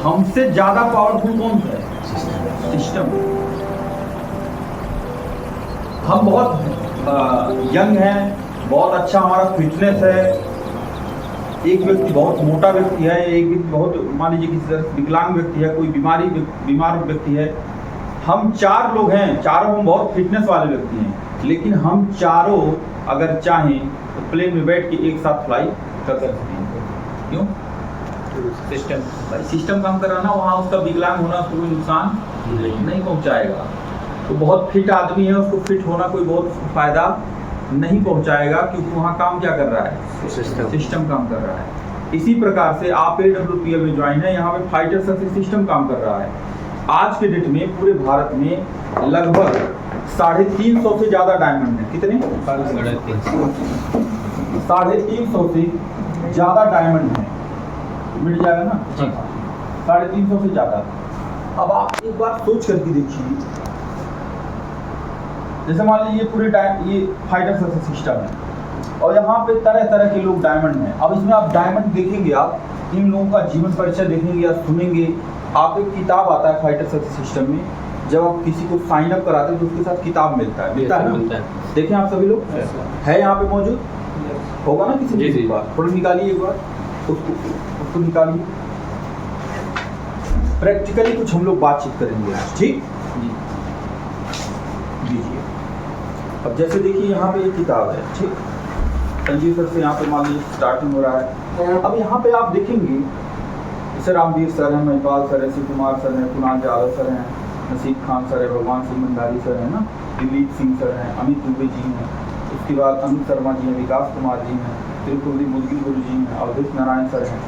हमसे ज्यादा पावरफुल कौन सा है? सिस्टम। हम बहुत यंग हैं, बहुत अच्छा हमारा फिटनेस है, एक व्यक्ति बहुत मोटा व्यक्ति है, एक व्यक्ति बहुत मान लीजिए किसी तरह विकलांग व्यक्ति है, कोई बीमार व्यक्ति है। हम 4 लोग हैं, चारों हम बहुत फिटनेस वाले व्यक्ति हैं, लेकिन हम चारों अगर चाहें तो प्लेन में बैठ के एक साथ फ्लाई कर सकते हैं। क्यों? सिस्टम। भाई सिस्टम काम कर रहा ना, वहाँ उसका विकलांग होना उसको कोई नुकसान नहीं पहुँचाएगा। तो बहुत फिट आदमी है, उसको फिट होना कोई बहुत फायदा नहीं पहुंचाएगा, क्योंकि वहाँ काम क्या कर रहा है? सिस्टम काम कर रहा है। इसी प्रकार से आप AWPL में ज्वाइन है, यहाँ पे फाइटर सक्सेस सिस्टम काम कर रहा है। आज के डेट में पूरे भारत में लगभग 350 से ज्यादा डायमंड है। कितने? 350 से ज्यादा डायमंड है। मिल जाएगा ना? 350 से ज्यादा। अब आप एक बार सोच करके देखिए, जैसे मान लीजिए पूरे टाइम ये फाइटर सक्सेस सिस्टम है और यहाँ पे तरह तरह के लोग डायमंड हैं। अब इसमें आप डायमंड देखेंगे, आप इन लोगों का जीवन परिचय देखेंगे या सुनेंगे। आप एक किताब आता है फाइटर सक्सेस सिस्टम में, जब आप किसी को साइन अप कराते हैं तो उसके साथ किताब मिलता है ना? देखें आप सभी लोग, है यहाँ पे मौजूद होगा ना किसी के पास? थोड़ा निकालिए एक बार, उसको निकालिए। प्रैक्टिकली कुछ हम लोग बातचीत करेंगे, ठीक? दीजिए। अब जैसे देखिए यहाँ पे एक किताब है, ठीक? संजीव सर से यहाँ पे मान लीजिए स्टार्टिंग हो रहा है। अब यहाँ पे आप देखेंगे जैसे रामवीर सर हैं, महिपाल सर हैं, शिव कुमार सर हैं, कुणाल जाधव सर हैं, नसीब खान सर है, भगवान सिंह भंडारी सर है ना, दिलीप सिंह सर हैं, अमित दुबे जी हैं, उसके बाद अमित शर्मा जी हैं, विकास कुमार जी हैं, तिरुपति मुदगिल गुरु जी हैं, अवधेश नारायण सर हैं,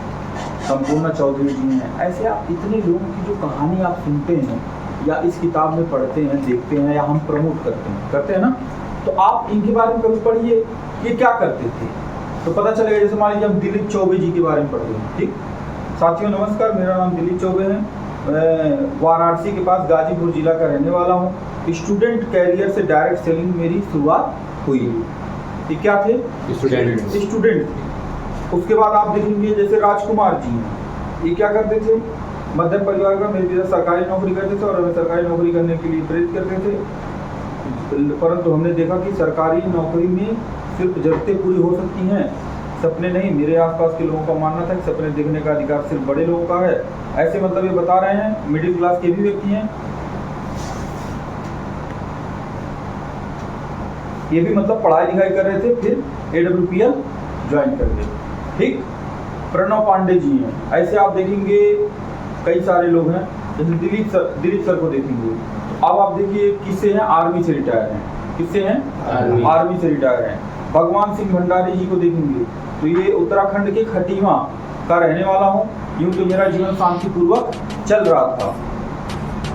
संपूर्ण चौधरी जी हैं। ऐसे आप इतने लोगों की जो कहानी आप सुनते हैं या इस किताब में पढ़ते हैं, देखते हैं या हम प्रमोट करते हैं ना, तो आप इनके बारे में कभी पढ़िए ये क्या करते थे, तो पता चलेगा। जैसे मान लीजिए हम दिलीप चौबे जी के बारे में पढ़ते हैं, ठीक? साथियों नमस्कार, मेरा नाम दिलीप चौबे है, मैं वाराणसी के पास गाजीपुर जिला का रहने वाला हूँ। स्टूडेंट कैरियर से डायरेक्ट सेलिंग मेरी शुरुआत हुई। ये क्या थे? स्टूडेंट। उसके बाद आप देखेंगे जैसे राजकुमार जी हैं, ये क्या करते थे? मध्यम परिवार का, मेरे पिता सरकारी नौकरी करते थे और हमें सरकारी नौकरी करने के लिए प्रेरित करते थे, परंतु हमने देखा कि सरकारी नौकरी में सिर्फ जरूरतें पूरी हो सकती हैं, सपने नहीं। मेरे आसपास के लोगों का मानना था कि सपने देखने का अधिकार सिर्फ बड़े लोगों का है। ऐसे मतलब ये बता रहे हैं मिडिल क्लास के भी व्यक्ति हैं, ये भी मतलब पढ़ाई लिखाई कर रहे थे, फिर AWPL ज्वाइन कर गए, ठीक? प्रणव पांडे जी हैं, ऐसे आप देखेंगे कई सारे लोग हैं। जैसे दिलीप सर को देखेंगे, अब आप देखिए किससे हैं? आर्मी से रिटायर हैं। किससे हैं? आर्मी से रिटायर हैं। भगवान सिंह भंडारी जी को देखेंगे तो ये उत्तराखंड के खटीमा का रहने वाला हूँ। यूँ तो मेरा जीवन शांतिपूर्वक चल रहा था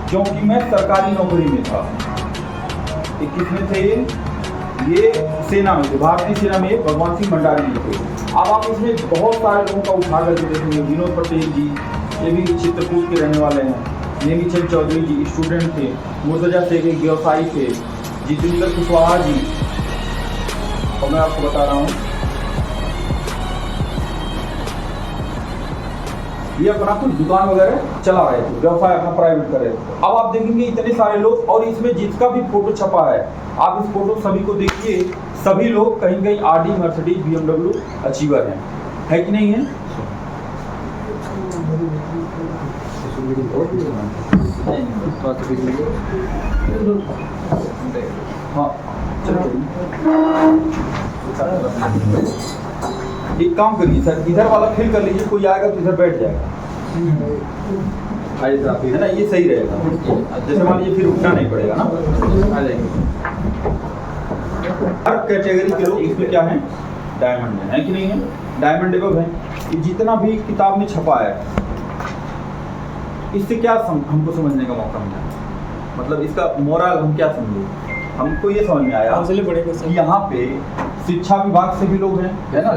क्योंकि मैं सरकारी नौकरी में था। ये किसमें थे? ये सेना में थे, भारतीय सेना में भगवान सिंह भंडारी जी थे। अब आप इसमें बहुत सारे लोगों का उठा करके देखेंगे। विनोद पटेल जी, ये भी चित्रकूट के रहने वाले हैं। नेमीचंद चौधरी जी स्टूडेंट थे। मुर्तजा शेख एक व्यवसायी थे। जितेंद्र कुशवाहा जी, और मैं आपको बता रहा हूँ ये अपना कुछ दुकान वगैरह चला रहे थे, व्यवसाय अपना प्राइवेट कर रहे थे। अब आप देखेंगे इतने सारे लोग, और इसमें जिसका भी फोटो छपा है आप इस फोटो सभी को देखिए, सभी लोग कहीं कहीं RD, मर्सिडीज, BMW अचीवर हैं, है कि नहीं है? हाँ, एक काम करिए सर, इधर वाला फिल कर लीजिए, कोई आएगा तो इधर बैठ जाएगा, है ना? ये सही रहेगा। जैसे मान लीजिए फिर उठना नहीं पड़ेगा ना, आ जाएंगे। हर कैटेगरी के लोग इसमें क्या है? डायमंड है कि नहीं है? डायमंड एबव है। ये जितना भी किताब में छपा है इससे क्या हमको समझने का मौका मिला? मतलब इसका मोरल हम क्या समझे? हमको ये समझ में आया कि यहाँ पे शिक्षा विभाग से भी लोग हैं, है ना,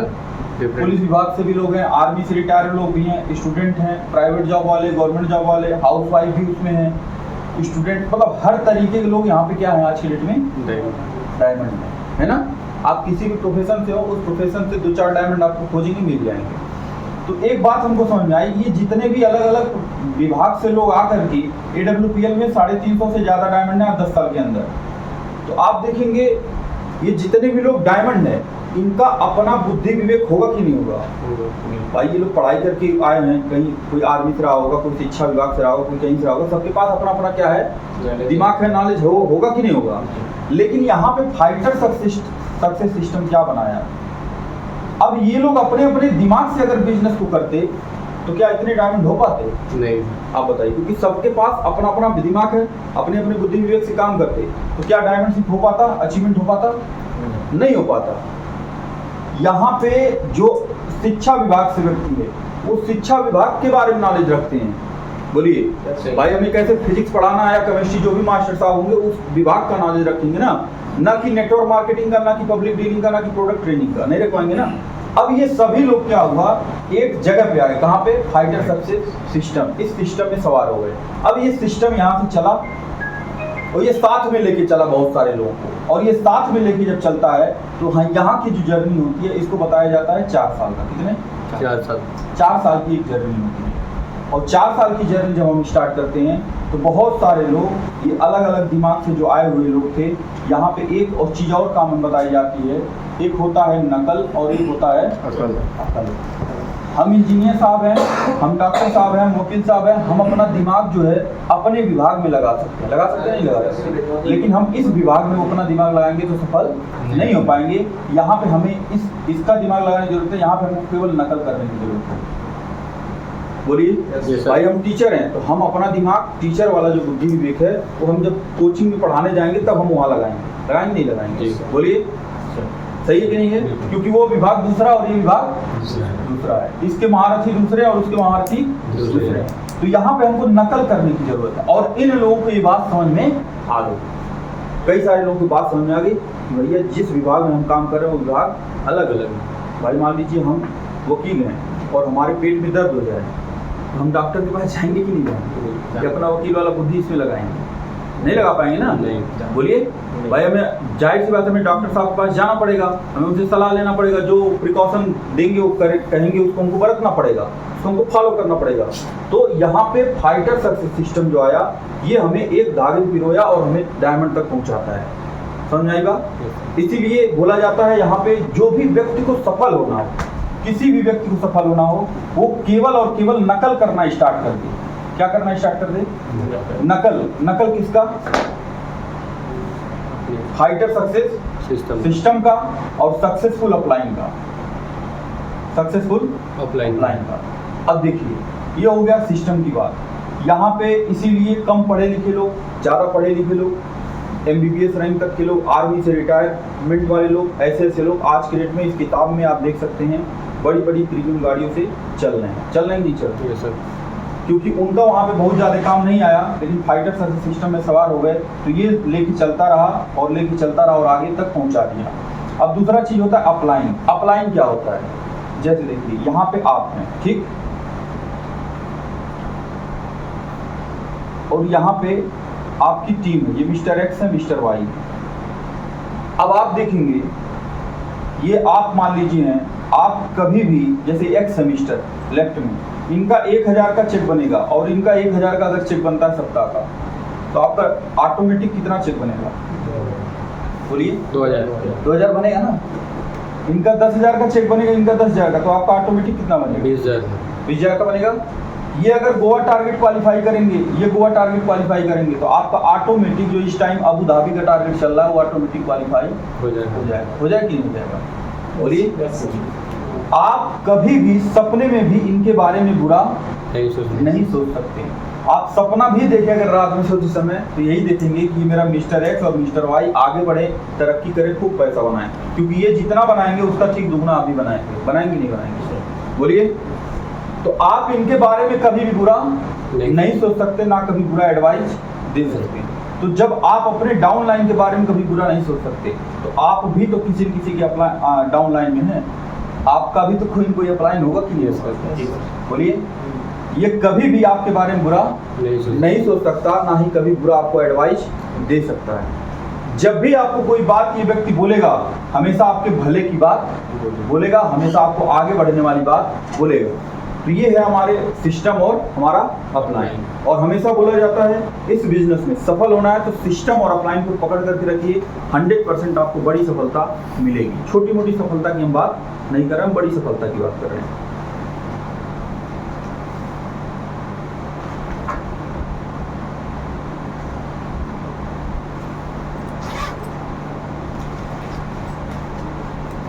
पुलिस विभाग से भी लोग हैं, आर्मी से रिटायर्ड लोग भी हैं, स्टूडेंट हैं, प्राइवेट जॉब वाले, गवर्नमेंट जॉब वाले, हाउस वाइफ भी उसमें हैं, स्टूडेंट, मतलब हर तरीके के लोग यहाँ पे क्या है आज की डेट में? डायमंड है ना? आप किसी भी प्रोफेशन से हो, उस प्रोफेशन से 2-4 डायमंड आपको खोजेंगे, मिल जाएंगे। तो एक बात हमको समझ में आई, ये जितने भी अलग अलग विभाग से लोग आकर के AWPL में 350 से ज़्यादा डायमंड है 10 साल के अंदर। तो आप देखेंगे ये जितने भी लोग डायमंड है, इनका अपना बुद्धि विवेक होगा कि नहीं होगा? भाई ये लोग पढ़ाई करके आए हैं, कहीं कोई आर्मी से रहा होगा, कोई शिक्षा विभाग से रहा होगा, कोई कहीं से रहा होगा, सबके पास अपना अपना क्या है, दिमाग है, नॉलेज होगा कि नहीं होगा? लेकिन यहाँ पे फाइटर सक्सेस सिस्टम क्या बनाया? अब ये लोग अपने अपने दिमाग से अगर बिजनेस को करते तो क्या इतने डायमंड हो पाते? नहीं। आप बताइए, क्योंकि सबके पास अपना अपना दिमाग है, अपने अपने बुद्धि विवेक से काम करते, तो क्या डायमंड सिर्फ हो पाता, अचीवमेंट हो पाता? नहीं हो पाता। यहाँ पे जो शिक्षा विभाग से व्यक्ति है, वो शिक्षा विभाग के बारे में नॉलेज रखते हैं। बोलिए भाई, हमें कैसे फिजिक्स पढ़ाना है या केमिस्ट्री, जो भी मास्टर साहब होंगे उस विभाग का नॉलेज रखेंगे ना कि नेटवर्क मार्केटिंग का, ना कि पब्लिक डीलिंग का, ना कि प्रोडक्ट ट्रेनिंग का, नहीं रख पाएंगे ना। अब ये सभी लोग क्या हुआ, एक जगह पे आ गए, कहाँ पे? Fighter success system. इस सिस्टम में सवार हो गए। अब ये सिस्टम यहाँ से चला और ये साथ में लेके चला बहुत सारे लोगों को, और ये साथ में लेके जब चलता है तो यहाँ की जो जर्नी होती है, इसको बताया जाता है 4 साल का। कितने? 4 साल की एक जर्नी होती है। और 4 साल की जर्नी जब हम स्टार्ट करते हैं तो बहुत सारे लोग, ये अलग अलग दिमाग से जो आए हुए लोग थे, यहाँ पे एक और चीज़ और कॉमन बताई जाती है, एक होता है नकल और एक होता है अकल। हम इंजीनियर साहब हैं, हम डॉक्टर साहब हैं, वकील साहब हैं, हम अपना दिमाग जो है अपने विभाग में लगा सकते हैं, नहीं लगा सकते, लेकिन हम इस विभाग में अपना दिमाग लगाएंगे तो सफल नहीं हो पाएंगे। यहाँ पे हमें इसका दिमाग लगाने की जरूरत है, यहाँ पे हमको केवल नकल करने की जरूरत है। बोलिए भाई, हम टीचर हैं तो हम अपना दिमाग, टीचर वाला जो बुद्धि विवेक है, वो हम जब कोचिंग में पढ़ाने जाएंगे तब हम वहाँ लगाएंगे नहीं लगाएंगे? बोलिए सही है कि नहीं है? क्योंकि वो विभाग दूसरा और ये विभाग दूसरा है, इसके महारथी दूसरे और उसके महारथी दूसरे हैं। तो यहाँ पे हमको नकल करने की जरूरत है। और इन लोगों को ये बात समझ में आ गई, कई सारे लोगों की बात समझ में आ गई कि भैया जिस विभाग में हम काम कर रहे हैं वो विभाग अलग अलग है। भाई मान लीजिए हम वकील हैं और हमारे पेट में दर्द हो जाए, तो हम डॉक्टर के पास जाएंगे कि नहीं जाएंगे? कि अपना वकील वाला बुद्धि इसमें लगाएंगे? नहीं लगा पाएंगे ना। बोलिए भाई, हमें जाहिर सी बात है, हमें डॉक्टर साहब के पास जाना पड़ेगा, हमें उनसे सलाह लेना पड़ेगा, जो प्रिकॉशन देंगे वो कहेंगे उसको हमको बरतना पड़ेगा, उसको हमको फॉलो करना पड़ेगा। तो यहाँ पे फाइटर सक्सेस सिस्टम जो आया, ये हमें एक धागे में पिरोया और हमें डायमंड तक पहुँचाता है। समझ आएगा? इसीलिए बोला जाता है यहाँ पे जो भी व्यक्ति को सफल होना हो, किसी भी व्यक्ति को सफल होना हो, वो केवल और केवल नकल करना स्टार्ट कर दे। क्या करना स्टार्ट कर दे? नकल किसका? फाइटर सक्सेस सिस्टम का और सक्सेसफुल अपलाइन का। अब देखिए, ये हो गया सिस्टम की बात। यहाँ पे इसीलिए कम पढ़े लिखे लोग, ज़्यादा पढ़े लिखे लोग, MBBS रैंक तक के लोग, आर्मी से रिटायरमेंट वाले लोग, ऐसे लोग आज के डेट में इस किताब में आप देख सकते हैं बड़ी बड़ी प्रीमियम गाड़ियों से चल रहे हैं नहीं चल रहे सर, क्योंकि उनका वहाँ पे बहुत ज़्यादा काम नहीं आया, लेकिन फाइटर सक्सेस सिस्टम में सवार हो गए तो ये लेके चलता रहा और आगे तक पहुँचा दिया। अब दूसरा चीज़ होता है अपलाइन। अपलाइन क्या होता है? जैसे देखिए यहाँ पे आप हैं, ठीक, और यहाँ पे आपकी टीम है, ये मिस्टर X है, मिस्टर Y है। अब आप देखेंगे, ये आप मान लीजिए हैं, आप कभी भी जैसे X सेमिस्टर लेफ्ट में इनका 1000 का चेक बनेगा और इनका 1000 का अगर चेक बनता है सप्ताह का, तो आपका ऑटोमेटिक कितना चेक बनेगा? बोलिए 2000 बनेगा ना। इनका 10,000 का चेक बनेगा, इनका 10,000 का, तो आपका ऑटोमेटिक कितना बनेगा? 20,000 का बनेगा। ये अगर गोवा टारगेट क्वालिफाई करेंगे, तो आपका ऑटोमेटिक जो इस टाइम अबू धाबी का टारगेट चल रहा है वो ऑटोमेटिक क्वालिफाई हो जाएगा कि नहीं हो जाएगा? बोलिए, आप कभी भी सपने में भी इनके बारे में बुरा नहीं सोच सकते। आप सपना भी देखें अगर रात में सोते समय, तो यही देखेंगे कि मेरा मिस्टर X और मिस्टर Y आगे बढ़े, तरक्की करे, खूब पैसा बनाए, क्योंकि ये जितना बनाएंगे उसका ठीक दुगना आप भी बनाएंगे नहीं बनाएंगे? बोलिए, तो आप इनके बारे में कभी भी बुरा नहीं सोच सकते, ना कभी बुरा एडवाइस दे सकते। तो जब आप अपने डाउन लाइन के बारे में कभी बुरा नहीं सोच सकते, तो आप भी तो किसी के डाउन लाइन में हैं, आपका भी तो कोई अपलाइन होगा कि नहीं? बोलिए, ये कभी भी आपके बारे में बुरा नहीं सोच सकता, ना ही कभी बुरा आपको एडवाइस दे सकता है। जब भी आपको कोई बात ये व्यक्ति बोलेगा, हमेशा आपके भले की बात बोलेगा, हमेशा आपको आगे बढ़ने वाली बात बोलेगा। तो ये है हमारे सिस्टम और हमारा अपलाइन। और हमेशा बोला जाता है इस बिजनेस में सफल होना है तो सिस्टम और अपलाइन को पकड़ करके रखिए, 100% आपको बड़ी सफलता मिलेगी। छोटी मोटी सफलता की हम बात नहीं कर रहे हैं, बड़ी सफलता की बात कर रहे हैं।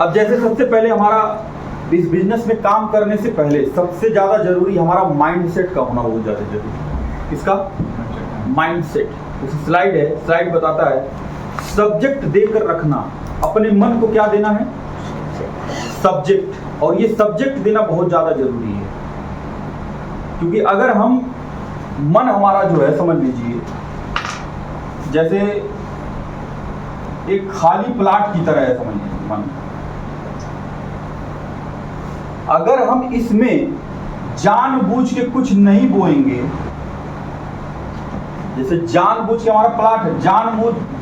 अब जैसे सबसे पहले हमारा इस बिजनेस में काम करने से पहले सबसे ज़्यादा जरूरी हमारा माइंडसेट का होना बहुत ज़्यादा जरूरी है। इसका माइंडसेट, स्लाइड है, स्लाइड बताता है सब्जेक्ट देकर रखना, अपने मन को क्या देना है, सब्जेक्ट। और ये सब्जेक्ट देना बहुत ज़्यादा जरूरी है, क्योंकि अगर हम मन हमारा जो है, समझ लीजिए जैसे एक खाली प्लाट की तरह है, समझ लीजिए मन। अगर हम इसमें जानबूझ के कुछ नहीं बोएंगे, जैसे जानबूझ के हमारा प्लाट है,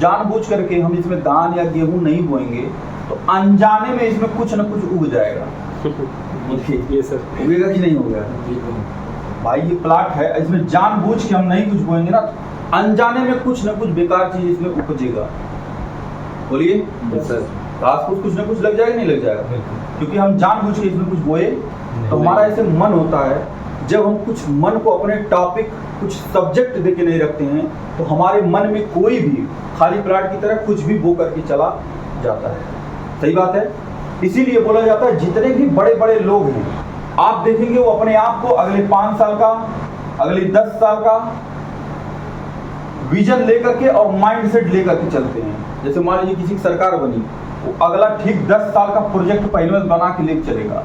जानबूझ करके हम इसमें धान या गेहूं नहीं बोएंगे तो अनजाने में इसमें कुछ न कुछ उग जाएगा। ये सर उगेगा कि नहीं होगा भाई? ये प्लाट है, इसमें जानबूझ के हम नहीं कुछ बोएंगे ना, अनजाने में कुछ न कुछ बेकार चीज इसमें उपजेगा। बोलिए सर, घास फूस कुछ ना कुछ लग जाएगा, नहीं लग जाएगा? क्योंकि हम जानबूझ के इसमें कुछ बोए। तो हमारा ऐसे मन होता है, जब हम कुछ मन को अपने टॉपिक, कुछ सब्जेक्ट देके नहीं रखते हैं तो हमारे मन में कोई भी खाली प्लाट की तरह कुछ भी बो करके चला जाता है। सही बात है। इसीलिए बोला जाता है जितने भी बड़े बड़े लोग हैं, आप देखेंगे वो अपने आप को अगले 5 साल का, अगले 10 साल का विजन लेकर के और माइंडसेट लेकर के चलते हैं। जैसे मान लीजिए किसी की सरकार बनी, वो अगला ठीक 10 साल का प्रोजेक्ट पहले बना के लेके चलेगा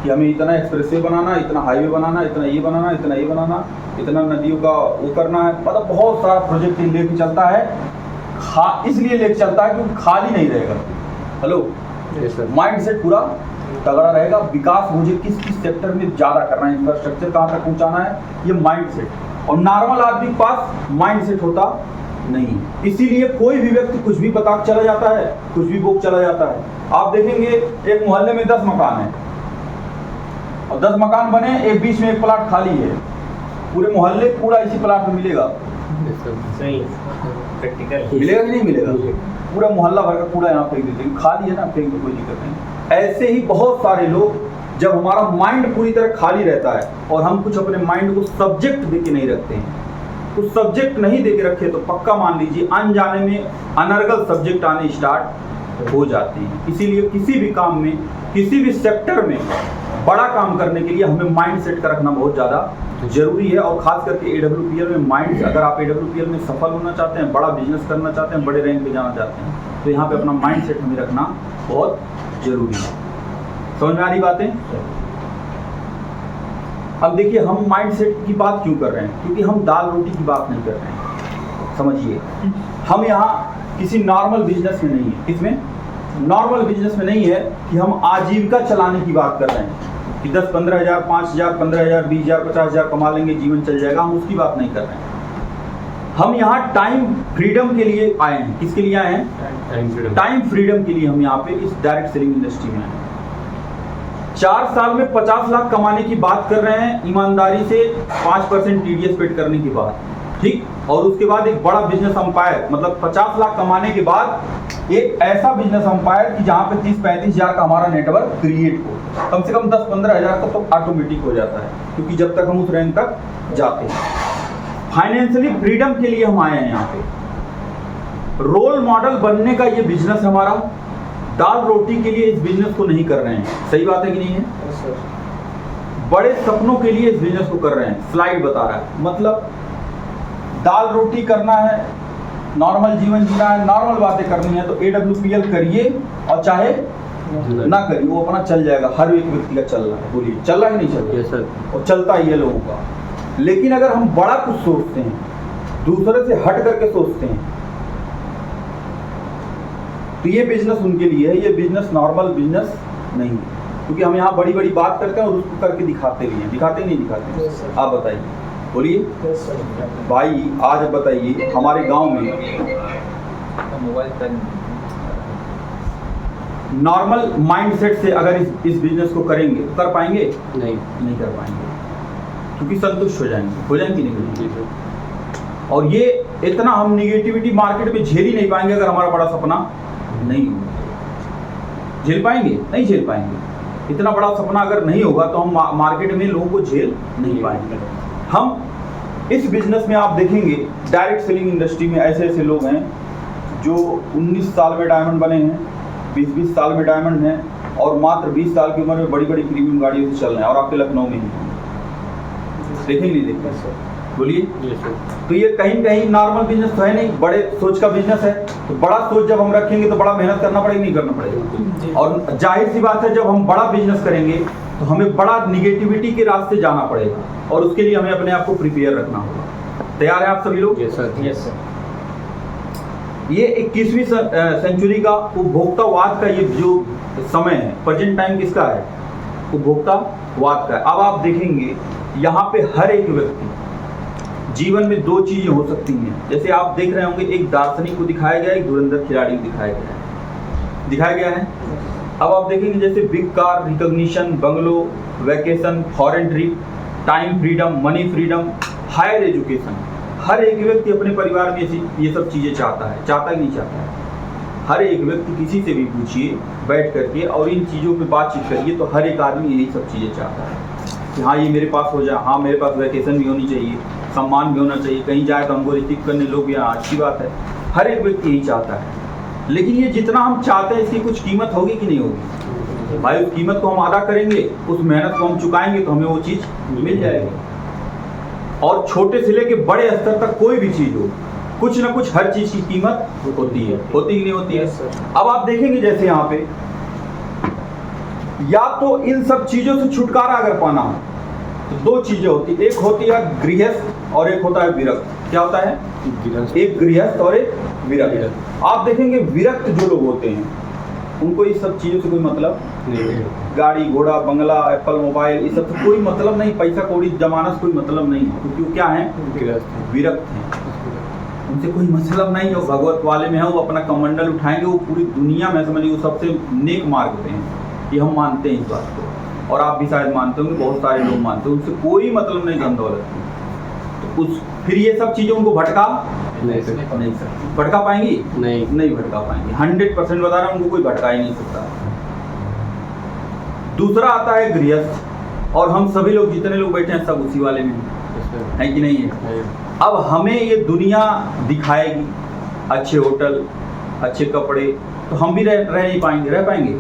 कि हमें इतना एक्सप्रेसवे बनाना, इतना हाईवे बनाना, इतना ये बनाना, इतना ये बनाना, इतना नदियों का वो करना है, मतलब बहुत सारा प्रोजेक्ट लेके चलता है। इसलिए लेके चलता है क्योंकि खाली नहीं रहेगा। हेलो, माइंडसेट पूरा तगड़ा रहेगा। विकास मुझे किस किस सेक्टर में ज़्यादा करना है, इंफ्रास्ट्रक्चर कहाँ तक पहुँचाना है, ये माइंडसेट। और नॉर्मल आदमी के पास माइंडसेट होता नहीं, इसीलिए कोई भी व्यक्ति कुछ भी बता चला जाता है, कुछ भी बोक चला जाता है। आप देखेंगे एक मोहल्ले में 10 मकान है और 10 मकान बने, एक बीच में एक प्लाट खाली है, पूरे मोहल्ले पूरा इसी प्लाट में मिलेगा। सही प्रैक्टिकल मिलेगा कि नहीं मिलेगा? पूरा मोहल्ला भर का कूड़ा यहाँ फेंक देते हैं, खाली है ना, फेंक दो, कोई दिक्कत नहीं। ऐसे ही बहुत सारे लोग, जब हमारा माइंड पूरी तरह खाली रहता है और हम कुछ अपने माइंड को सब्जेक्ट देके नहीं रखते हैं, कुछ सब्जेक्ट नहीं देके रखे तो पक्का मान लीजिए अनजाने में अनर्गल सब्जेक्ट आने स्टार्ट हो जाते हैं। इसीलिए किसी भी काम में, किसी भी सेक्टर में बड़ा काम करने के लिए हमें माइंड सेट का रखना बहुत ज़्यादा जरूरी है। और खास करके AWPL में माइंड, अगर आप AWPL में सफल होना चाहते हैं, बड़ा बिजनेस करना चाहते हैं, बड़े रैंक पे जाना चाहते हैं, तो यहाँ पे अपना माइंड सेट हमें रखना बहुत जरूरी है। समझ में आ रही बातें? अब देखिए हम माइंड सेट की बात क्यों कर रहे हैं, क्योंकि हम दाल रोटी की बात नहीं कर रहे हैं। समझिए, हम यहाँ किसी नॉर्मल बिजनेस में नहीं है, किसमें? नॉर्मल बिजनेस में नहीं है कि हम आजीविका चलाने की बात कर रहे हैं कि 10-15 हज़ार, 5 हज़ार, 15 हज़ार, 20 हज़ार, 50 हज़ार कमा लेंगे, जीवन चल जाएगा, हम उसकी बात नहीं कर रहे हैं। हम यहाँ टाइम फ्रीडम के लिए आए हैं। किसके लिए आए हैं? टाइम फ्रीडम के लिए हम यहाँ पे इस डायरेक्ट सेलिंग इंडस्ट्री में आए हैं। 4 साल में 50 लाख कमाने की बात कर रहे हैं, ईमानदारी से 5% TDS पेड करने की बात, ठीक। और उसके बाद एक बड़ा बिजनेस अंपायर, मतलब 50 लाख कमाने के बाद एक ऐसा बिजनेस अंपायर कि जहाँ पे 30-35 हज़ार का हमारा नेटवर्क क्रिएट हो, कम से कम 10-15 हज़ार का तो ऑटोमेटिक हो जाता है, क्योंकि जब तक हम उस रैंक तक जाते हैं। फाइनेंशियली फ्रीडम के लिए हम आए हैं यहाँ पे। रोल मॉडल बनने का ये बिजनेस हमारा, दाल रोटी के लिए इस बिजनेस को नहीं कर रहे हैं। सही बात है कि नहीं है? बड़े सपनों के लिए इस बिजनेस को कर रहे हैं। स्लाइड बता रहा है, मतलब दाल रोटी करना है, नॉर्मल जीवन जीना है, नॉर्मल बातें करनी है तो AWPL करिए और चाहे ना करिए, वो अपना चल जाएगा। हर एक व्यक्ति का चल रहा है। बोलिए, चल रहा है कि नहीं चल रहा है? और चलता ही है लोगों का। लेकिन अगर हम बड़ा कुछ सोचते हैं, दूसरे से हट करके सोचते हैं, तो ये बिजनेस उनके लिए है। ये बिजनेस नॉर्मल बिजनेस नहीं है, क्योंकि हम यहाँ बड़ी बड़ी बात करते हैं और उसको करके दिखाते भी हैं। दिखाते नहीं दिखाते? आप बताइए, बोलिए भाई। आज बताइए हमारे गांव में नॉर्मल माइंडसेट से अगर इस बिजनेस को करेंगे तो कर पाएंगे? नहीं कर पाएंगे, क्योंकि संतुष्ट हो जाएंगे नहीं। और ये इतना हम निगेटिविटी मार्केट में झेल ही नहीं पाएंगे अगर हमारा बड़ा सपना नहीं होगा। झेल पाएंगे? नहीं झेल पाएंगे। इतना बड़ा सपना अगर नहीं होगा तो हम मार्केट में लोगों को झेल नहीं पाएंगे। हम इस बिजनेस में आप देखेंगे डायरेक्ट सेलिंग इंडस्ट्री में ऐसे ऐसे लोग हैं जो 19 साल में डायमंड बने हैं, 20-20 साल में डायमंड हैं और मात्र 20 साल की उम्र में बड़ी बड़ी प्रीमियम गाड़ियों से चल रहे हैं, और आपके लखनऊ में ही देखेंगे नहीं देखेंगे? बोलिए। तो ये कहीं कहीं नॉर्मल बिजनेस तो है नहीं, बड़े सोच का बिजनेस है। तो बड़ा सोच जब हम रखेंगे तो बड़ा मेहनत करना पड़ेगा, नहीं करना पड़ेगा? और जाहिर सी बात है जब हम बड़ा बिजनेस करेंगे तो हमें बड़ा निगेटिविटी के रास्ते जाना पड़ेगा, और उसके लिए हमें अपने आप को प्रिपेयर रखना होगा। तैयार है आप सभी लोग? Yes sir. ये 21वीं सेंचुरी का उपभोक्तावाद का ये जो समय है, प्रेजेंट टाइम किसका है? उपभोक्तावाद का है। अब आप देखेंगे यहाँ पे हर एक व्यक्ति जीवन में दो चीजें हो सकती हैं। जैसे आप देख रहे होंगे एक दार्शनिक को दिखाया गया है, एक धुरंधर खिलाड़ी को दिखाया गया है। अब आप देखेंगे जैसे big car, recognition, bungalow, vacation, foreign trip, time freedom, money freedom, higher education, हर एक व्यक्ति अपने परिवार में ये सब चीज़ें चाहता है कि नहीं चाहता है? हर एक व्यक्ति, किसी से भी पूछिए बैठ करके और इन चीज़ों पे बातचीत करिए तो हर एक आदमी यही सब चीज़ें चाहता है कि हाँ ये मेरे पास हो जाए, हाँ मेरे पास वैकेशन भी होनी चाहिए, सम्मान भी होना चाहिए, कहीं जाए तो हमको रिसीव करने लोग यहाँ, अच्छी बात है। हर एक व्यक्ति यही चाहता है। लेकिन ये जितना हम चाहते हैं इसकी कुछ कीमत होगी कि नहीं होगी? भाई उस कीमत को हम अदा करेंगे, उस मेहनत को हम चुकाएंगे तो हमें वो चीज़ मिल जाएगी। और छोटे से लेके बड़े स्तर तक कोई भी चीज़ हो, कुछ ना कुछ हर चीज़ की कीमत होती है कि नहीं होती है? अब आप देखेंगे जैसे यहाँ पे या तो इन सब चीज़ों से छुटकारा अगर पाना हो तो दो चीज़ें होती है, एक होती है गृहस्थ और एक होता है विरक्त। क्या होता है? एक गृहस्थ और एक विरक्त। आप देखेंगे विरक्त जो लोग होते हैं उनको इस सब चीज़ों से कोई मतलब नहीं, गाड़ी घोड़ा बंगला एप्पल मोबाइल ये सब से कोई मतलब नहीं, पैसा कौड़ी जमाना से कोई मतलब नहीं है, क्योंकि वो क्या है? विरक्त हैं। उनसे कोई मतलब नहीं है। वो भगवत वाले में है, वो अपना कमंडल उठाएंगे, वो पूरी दुनिया में समझिए वो सबसे नेक मार्ग पे हैं। ये हम मानते हैं इस बात को, और आप भी शायद मानते होंगे, बहुत सारे लोग मानते हैं। उनसे कोई मतलब नहीं धन दौलत की। तो फिर ये सब चीज़ें उनको भटका नहीं सकती। भटका पाएंगी? नहीं भटका पाएंगी। 100% बता रहा हूँ, उनको कोई भटका ही नहीं सकता। दूसरा आता है गृहस्थ, और हम सभी लोग जितने लोग बैठे हैं सब उसी वाले में है कि नहीं है? अब हमें ये दुनिया दिखाएगी अच्छे होटल, अच्छे कपड़े, तो हम भी रह नहीं पाएंगे? रह पाएंगे?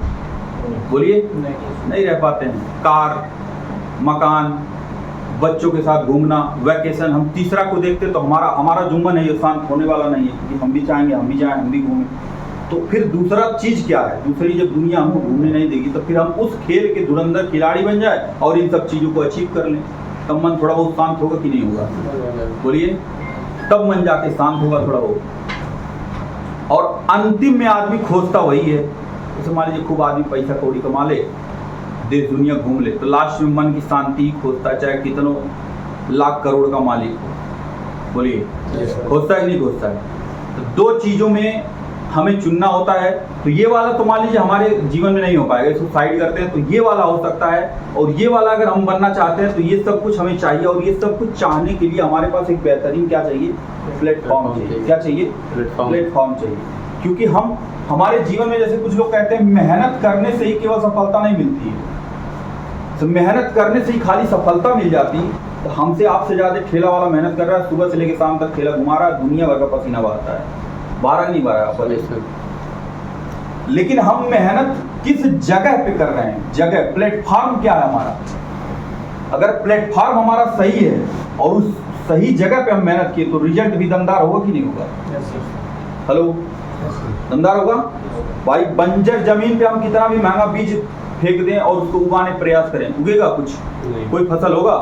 बोलिए। नहीं रह पाते हैं। कार, मकान, बच्चों के साथ घूमना, वैकेशन, हम तीसरा को देखते तो हमारा जुम्मन है, ये शांत होने वाला नहीं है, क्योंकि हम भी चाहेंगे हम भी जाएं, हम भी घूमें। तो फिर दूसरा चीज़ क्या है? दूसरी जब दुनिया हमको घूमने नहीं देगी तो फिर हम उस खेल के धुरंधर खिलाड़ी बन जाए और इन सब चीज़ों को अचीव कर लें, तब मन थोड़ा बहुत शांत होगा कि नहीं होगा? बोलिए। तब मन जाके शांत होगा थोड़ा बहुत। और अंतिम में आदमी खोजता वही है। जैसे मान लीजिए खूब आदमी पैसा कौड़ी कमा ले, देश दुनिया घूम ले, तो लास्ट में मन की शांति खोजता है, चाहे कितनों लाख करोड़ का मालिक हो। बोलिए। खोजता है कि नहीं खोजता है? तो दो चीज़ों में हमें चुनना होता है। तो ये वाला तो मान लीजिए हमारे जीवन में नहीं हो पाएगा, इसको साइड करते हैं, तो ये वाला हो सकता है। और ये वाला अगर हम बनना चाहते हैं तो ये सब कुछ हमें चाहिए, और ये सब कुछ चाहने के लिए हमारे पास एक बेहतरीन क्या चाहिए? प्लेटफॉर्म चाहिए। क्या चाहिए? प्लेटफॉर्म चाहिए। क्योंकि हम हमारे जीवन में, जैसे कुछ लोग कहते हैं मेहनत करने से ही केवल सफलता नहीं मिलती है, तो मेहनत करने से ही खाली सफलता मिल जाती। तो हमसे आपसे ज़्यादा ठेला वाला मेहनत कर रहा है, सुबह से लेकर शाम तक ठेला घुमा रहा है, दुनिया भर का पसीना बहाता है, बारह नहीं बारह। लेकिन हम मेहनत किस जगह पे कर रहे हैं? जगह, प्लेटफॉर्म क्या है हमारा? अगर प्लेटफॉर्म हमारा सही है और उस सही जगह पे हम मेहनत किए तो रिजल्ट भी दमदार होगा कि नहीं होगा? हेलो, दमदार होगा? भाई बंजर जमीन पे हम कितना भी महंगा बीज फेंक दें और उसको उगाने प्रयास करें, उगेगा कुछ? कोई फसल होगा?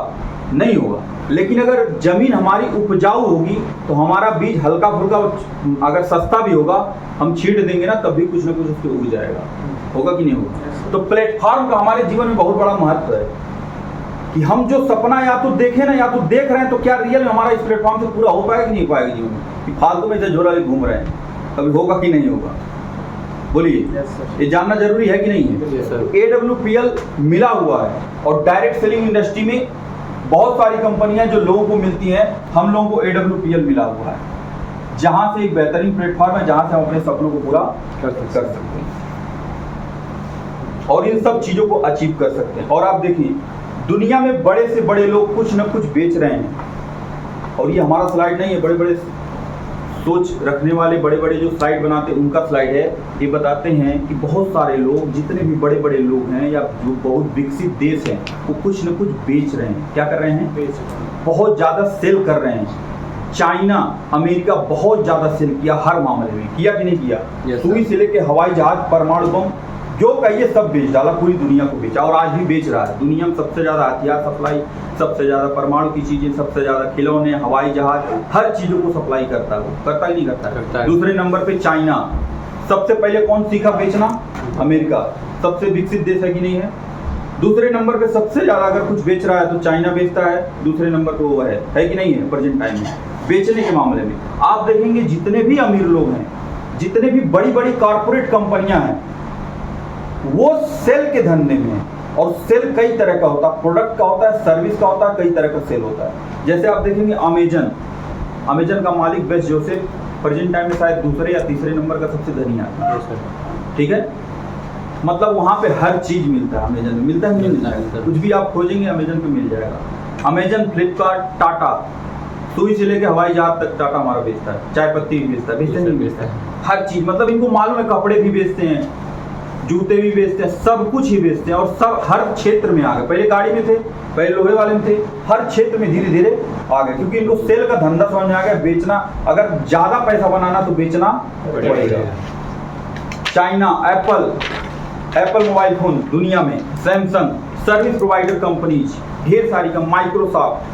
नहीं होगा। लेकिन अगर जमीन हमारी उपजाऊ होगी तो हमारा बीज हल्का फुल्का, अगर सस्ता भी होगा, हम छींट देंगे ना तब भी कुछ ना कुछ उसके उग जाएगा। होगा कि नहीं होगा? तो प्लेटफॉर्म का हमारे जीवन में बहुत बड़ा महत्व है कि हम जो सपना या तो देखें ना, या तो देख रहे हैं, तो क्या रियल में हमारा इस प्लेटफॉर्म से पूरा हो पाएगा कि नहीं हो पाएगा जीवन में? कि फालतू में जो झोला ले घूम रहे हैं, कभी होगा कि नहीं होगा? बोलिए, Yes, sir. ये जानना जरूरी है कि नहीं है? Yes, sir. AWPL मिला हुआ है और डायरेक्ट सेलिंग इंडस्ट्री में बहुत सारी कंपनियां जो लोगों को मिलती हैं, हम लोगों को AWPL मिला हुआ है, जहां से एक बेहतरीन प्लेटफॉर्म है जहां से हम अपने सपनों को पूरा कर सकते हैं और इन सब चीजों को अचीव कर सकते हैं। और आप देखिए, दुनिया में बड़े से बड़े लोग कुछ ना कुछ बेच रहे हैं और ये हमारा स्लाइड नहीं है, बड़े बड़े सोच रखने वाले बड़े बड़े जो स्लाइड बनाते हैं उनका स्लाइड है। ये बताते हैं कि बहुत सारे लोग, जितने भी बड़े बड़े लोग हैं या जो बहुत विकसित देश हैं, वो कुछ न कुछ बेच रहे हैं। क्या कर रहे हैं? बहुत ज़्यादा सेल कर रहे हैं। चाइना, अमेरिका बहुत ज़्यादा सेल किया हर मामले में, किया कि नहीं किया? Yes, सुई से लेके हवाई जहाज, परमाणु बम, जो कहिए सब बेच डाला, पूरी दुनिया को बेचा और आज भी बेच रहा है। दुनिया में सबसे ज़्यादा हथियार सप्लाई, सबसे ज़्यादा परमाणु की चीज़ें, सबसे ज़्यादा खिलौने, हवाई जहाज, हर चीज़ों को सप्लाई करता है वो। करता ही नहीं करता करता है। दूसरे नंबर पे चाइना। सबसे पहले कौन सीखा बेचना? अमेरिका। सबसे विकसित देश है कि नहीं है? दूसरे नंबर पे सबसे ज़्यादा अगर कुछ बेच रहा है तो चाइना बेचता है, दूसरे नंबर पे वो है कि नहीं है? प्रेजेंट टाइम में बेचने के मामले में आप देखेंगे जितने भी अमीर लोग हैं, जितने भी बड़ी बड़ी कॉरपोरेट कंपनियां हैं, वो सेल के धंधे में है। और सेल कई तरह का होता है, प्रोडक्ट का होता है, सर्विस का होता है, कई तरह का सेल होता है। जैसे आप देखेंगे अमेजन का मालिक बेस्ट जोसेफ प्रेजेंट टाइम में शायद दूसरे या तीसरे नंबर का सबसे धनी आदमी है। ठीक है, मतलब वहाँ पे हर चीज मिलता है। अमेजन में मिलता है, नहीं मिलता है? कुछ भी आप खोजेंगे अमेजन पे मिल जाएगा। अमेजन, फ्लिपकार्ट, टाटा, सुई से लेके हवाई जहाज तक टाटा हमारा बेचता है। चाय पत्ती भी बेचता है, बेचते नहीं बेचता है? हर चीज, मतलब इनको मालूम है, कपड़े भी बेचते हैं, जूते भी बेचते हैं, सब कुछ ही बेचते हैं और सब हर क्षेत्र में आ गए। पहले गाड़ी में थे, पहले लोहे वाले में थे, हर क्षेत्र में धीरे धीरे आ गए, क्योंकि इनको सेल का धंधा समझ में आ गया। बेचना, अगर ज्यादा पैसा बनाना तो बेचना पड़ेगा। चाइना, एप्पल मोबाइल फोन दुनिया में, सैमसंग, सर्विस प्रोवाइडर कंपनीज ढेर सारी का, माइक्रोसॉफ्ट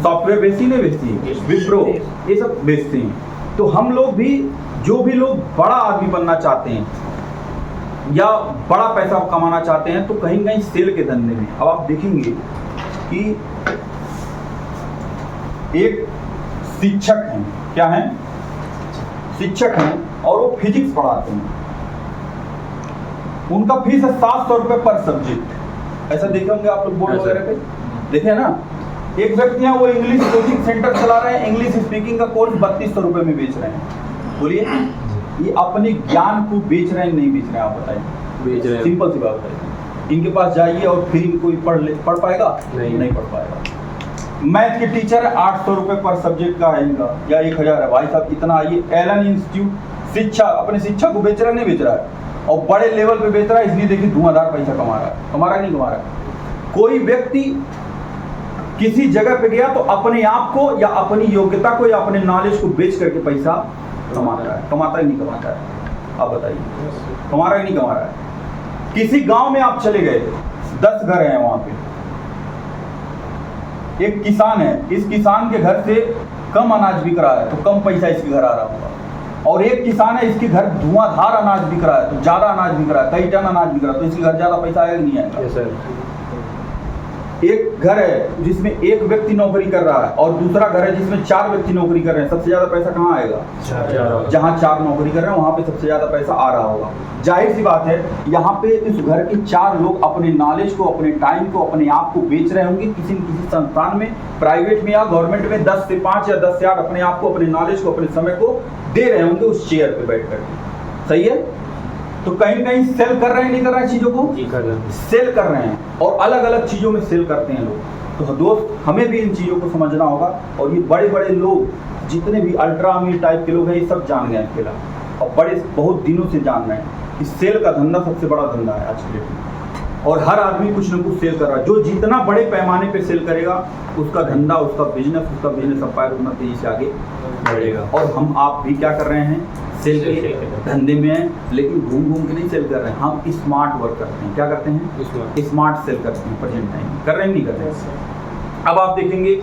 सॉफ्टवेयर बेचती नहीं बेचती, विप्रो, ये सब बेचते हैं। तो हम लोग भी, जो भी लोग बड़ा आदमी बनना चाहते हैं या बड़ा पैसा कमाना चाहते हैं, तो कहीं कहीं सेल के धंधे में। अब आप देखेंगे कि एक शिक्षक हैं, क्या हैं? शिक्षक हैं और वो फिजिक्स पढ़ाते हैं। उनका फीस है 700 रुपये पर सब्जेक्ट। ऐसा देखे होंगे आप लोग बोर्ड वगैरह पे, देखे ना? एक व्यक्ति है, वो इंग्लिश कोचिंग सेंटर चला रहे हैं, इंग्लिश स्पीकिंग का कोर्स 3200 रुपये में बेच रहे हैं। बोलिए, ये अपने ज्ञान को बेच रहे हैं नहीं बेच रहे हैं? आप बताइए। बेच रहे हैं। सिंपल सी बात है। इनके पास जाइए और फिर इनको पढ़ पाएगा? नहीं पढ़ पाएगा। मैथ के टीचर है, 800 रुपये पर सब्जेक्ट का है इनका, या 1000 है। भाई साहब इतना आइए, एलन इंस्टीट्यूट शिक्षा अपने शिक्षा को बेच रहा है, नहीं बेच रहा है? और बड़े लेवल पे बेच रहा है, इसलिए देखिए धुआंधार पैसा कमा रहा है। कमा रहा है नहीं कमा रहा है? कोई व्यक्ति किसी जगह पे गया तो अपने आप को या अपनी योग्यता को या अपने नॉलेज को बेच करके पैसा कमाता है। कमाता ही नहीं कमाता है? आप बताइए, कमा रहा है नहीं कमा रहा है? किसी गांव में आप चले गए, 10 घर हैं वहां पे, एक किसान है, इस किसान के घर से कम अनाज बिक रहा है तो कम पैसा इसके घर आ रहा होगा। और एक किसान है, इसके घर धुआंधार अनाज बिक रहा है तो ज्यादा अनाज बिक रहा है, कई टन अनाज बिक रहा है, तो इसके घर ज्यादा पैसा आएगा नहीं आएगा? एक घर है जिसमें एक व्यक्ति नौकरी कर रहा है और दूसरा घर है जिसमें 4 व्यक्ति नौकरी कर रहे हैं, सबसे ज्यादा पैसा कहाँ आएगा? जहाँ 4 नौकरी कर रहे हैं वहां पे सबसे ज्यादा पैसा आ रहा होगा। जाहिर सी बात है, यहाँ पे इस घर के 4 लोग अपने नॉलेज को, अपने टाइम को, अपने आप को बेच रहे होंगे किसी न किसी संस्थान में, प्राइवेट में या गवर्नमेंट में। 10 से 5 या 10 से 8 अपने आप को, अपने नॉलेज को, अपने समय को दे रहे होंगे उस चेयर पे बैठ करके। सही है? तो कहीं कहीं सेल कर रहे हैं, नहीं कर रहे हैं चीजों को? सेल कर रहे हैं और अलग अलग चीजों में सेल करते हैं लोग। तो दोस्त, हमें भी इन चीजों को समझना होगा। और ये बड़े बड़े लोग, जितने भी अल्ट्रा अमीर टाइप के लोग हैं, ये सब जान गए अकेला, और बड़े बहुत दिनों से जान रहे हैं कि सेल का धंधा सबसे बड़ा धंधा है आज के डेट में। और हर आदमी कुछ न कुछ सेल कर रहा है। जो जितना बड़े पैमाने पे सेल करेगा, उसका धंधा, उसका बिजनेस अपायर उतना तेजी से आगे बढ़ेगा। और हम आप भी क्या कर रहे हैं? सेल के धंधे में हैं, लेकिन घूम घूम के नहीं सेल कर रहे हैं। हम स्मार्ट वर्क करते हैं। क्या करते हैं? स्मार्ट सेल करते हैं। प्रेजेंट टाइम कर रहे हैं, नहीं कर रहे हैं? अब आप देखेंगे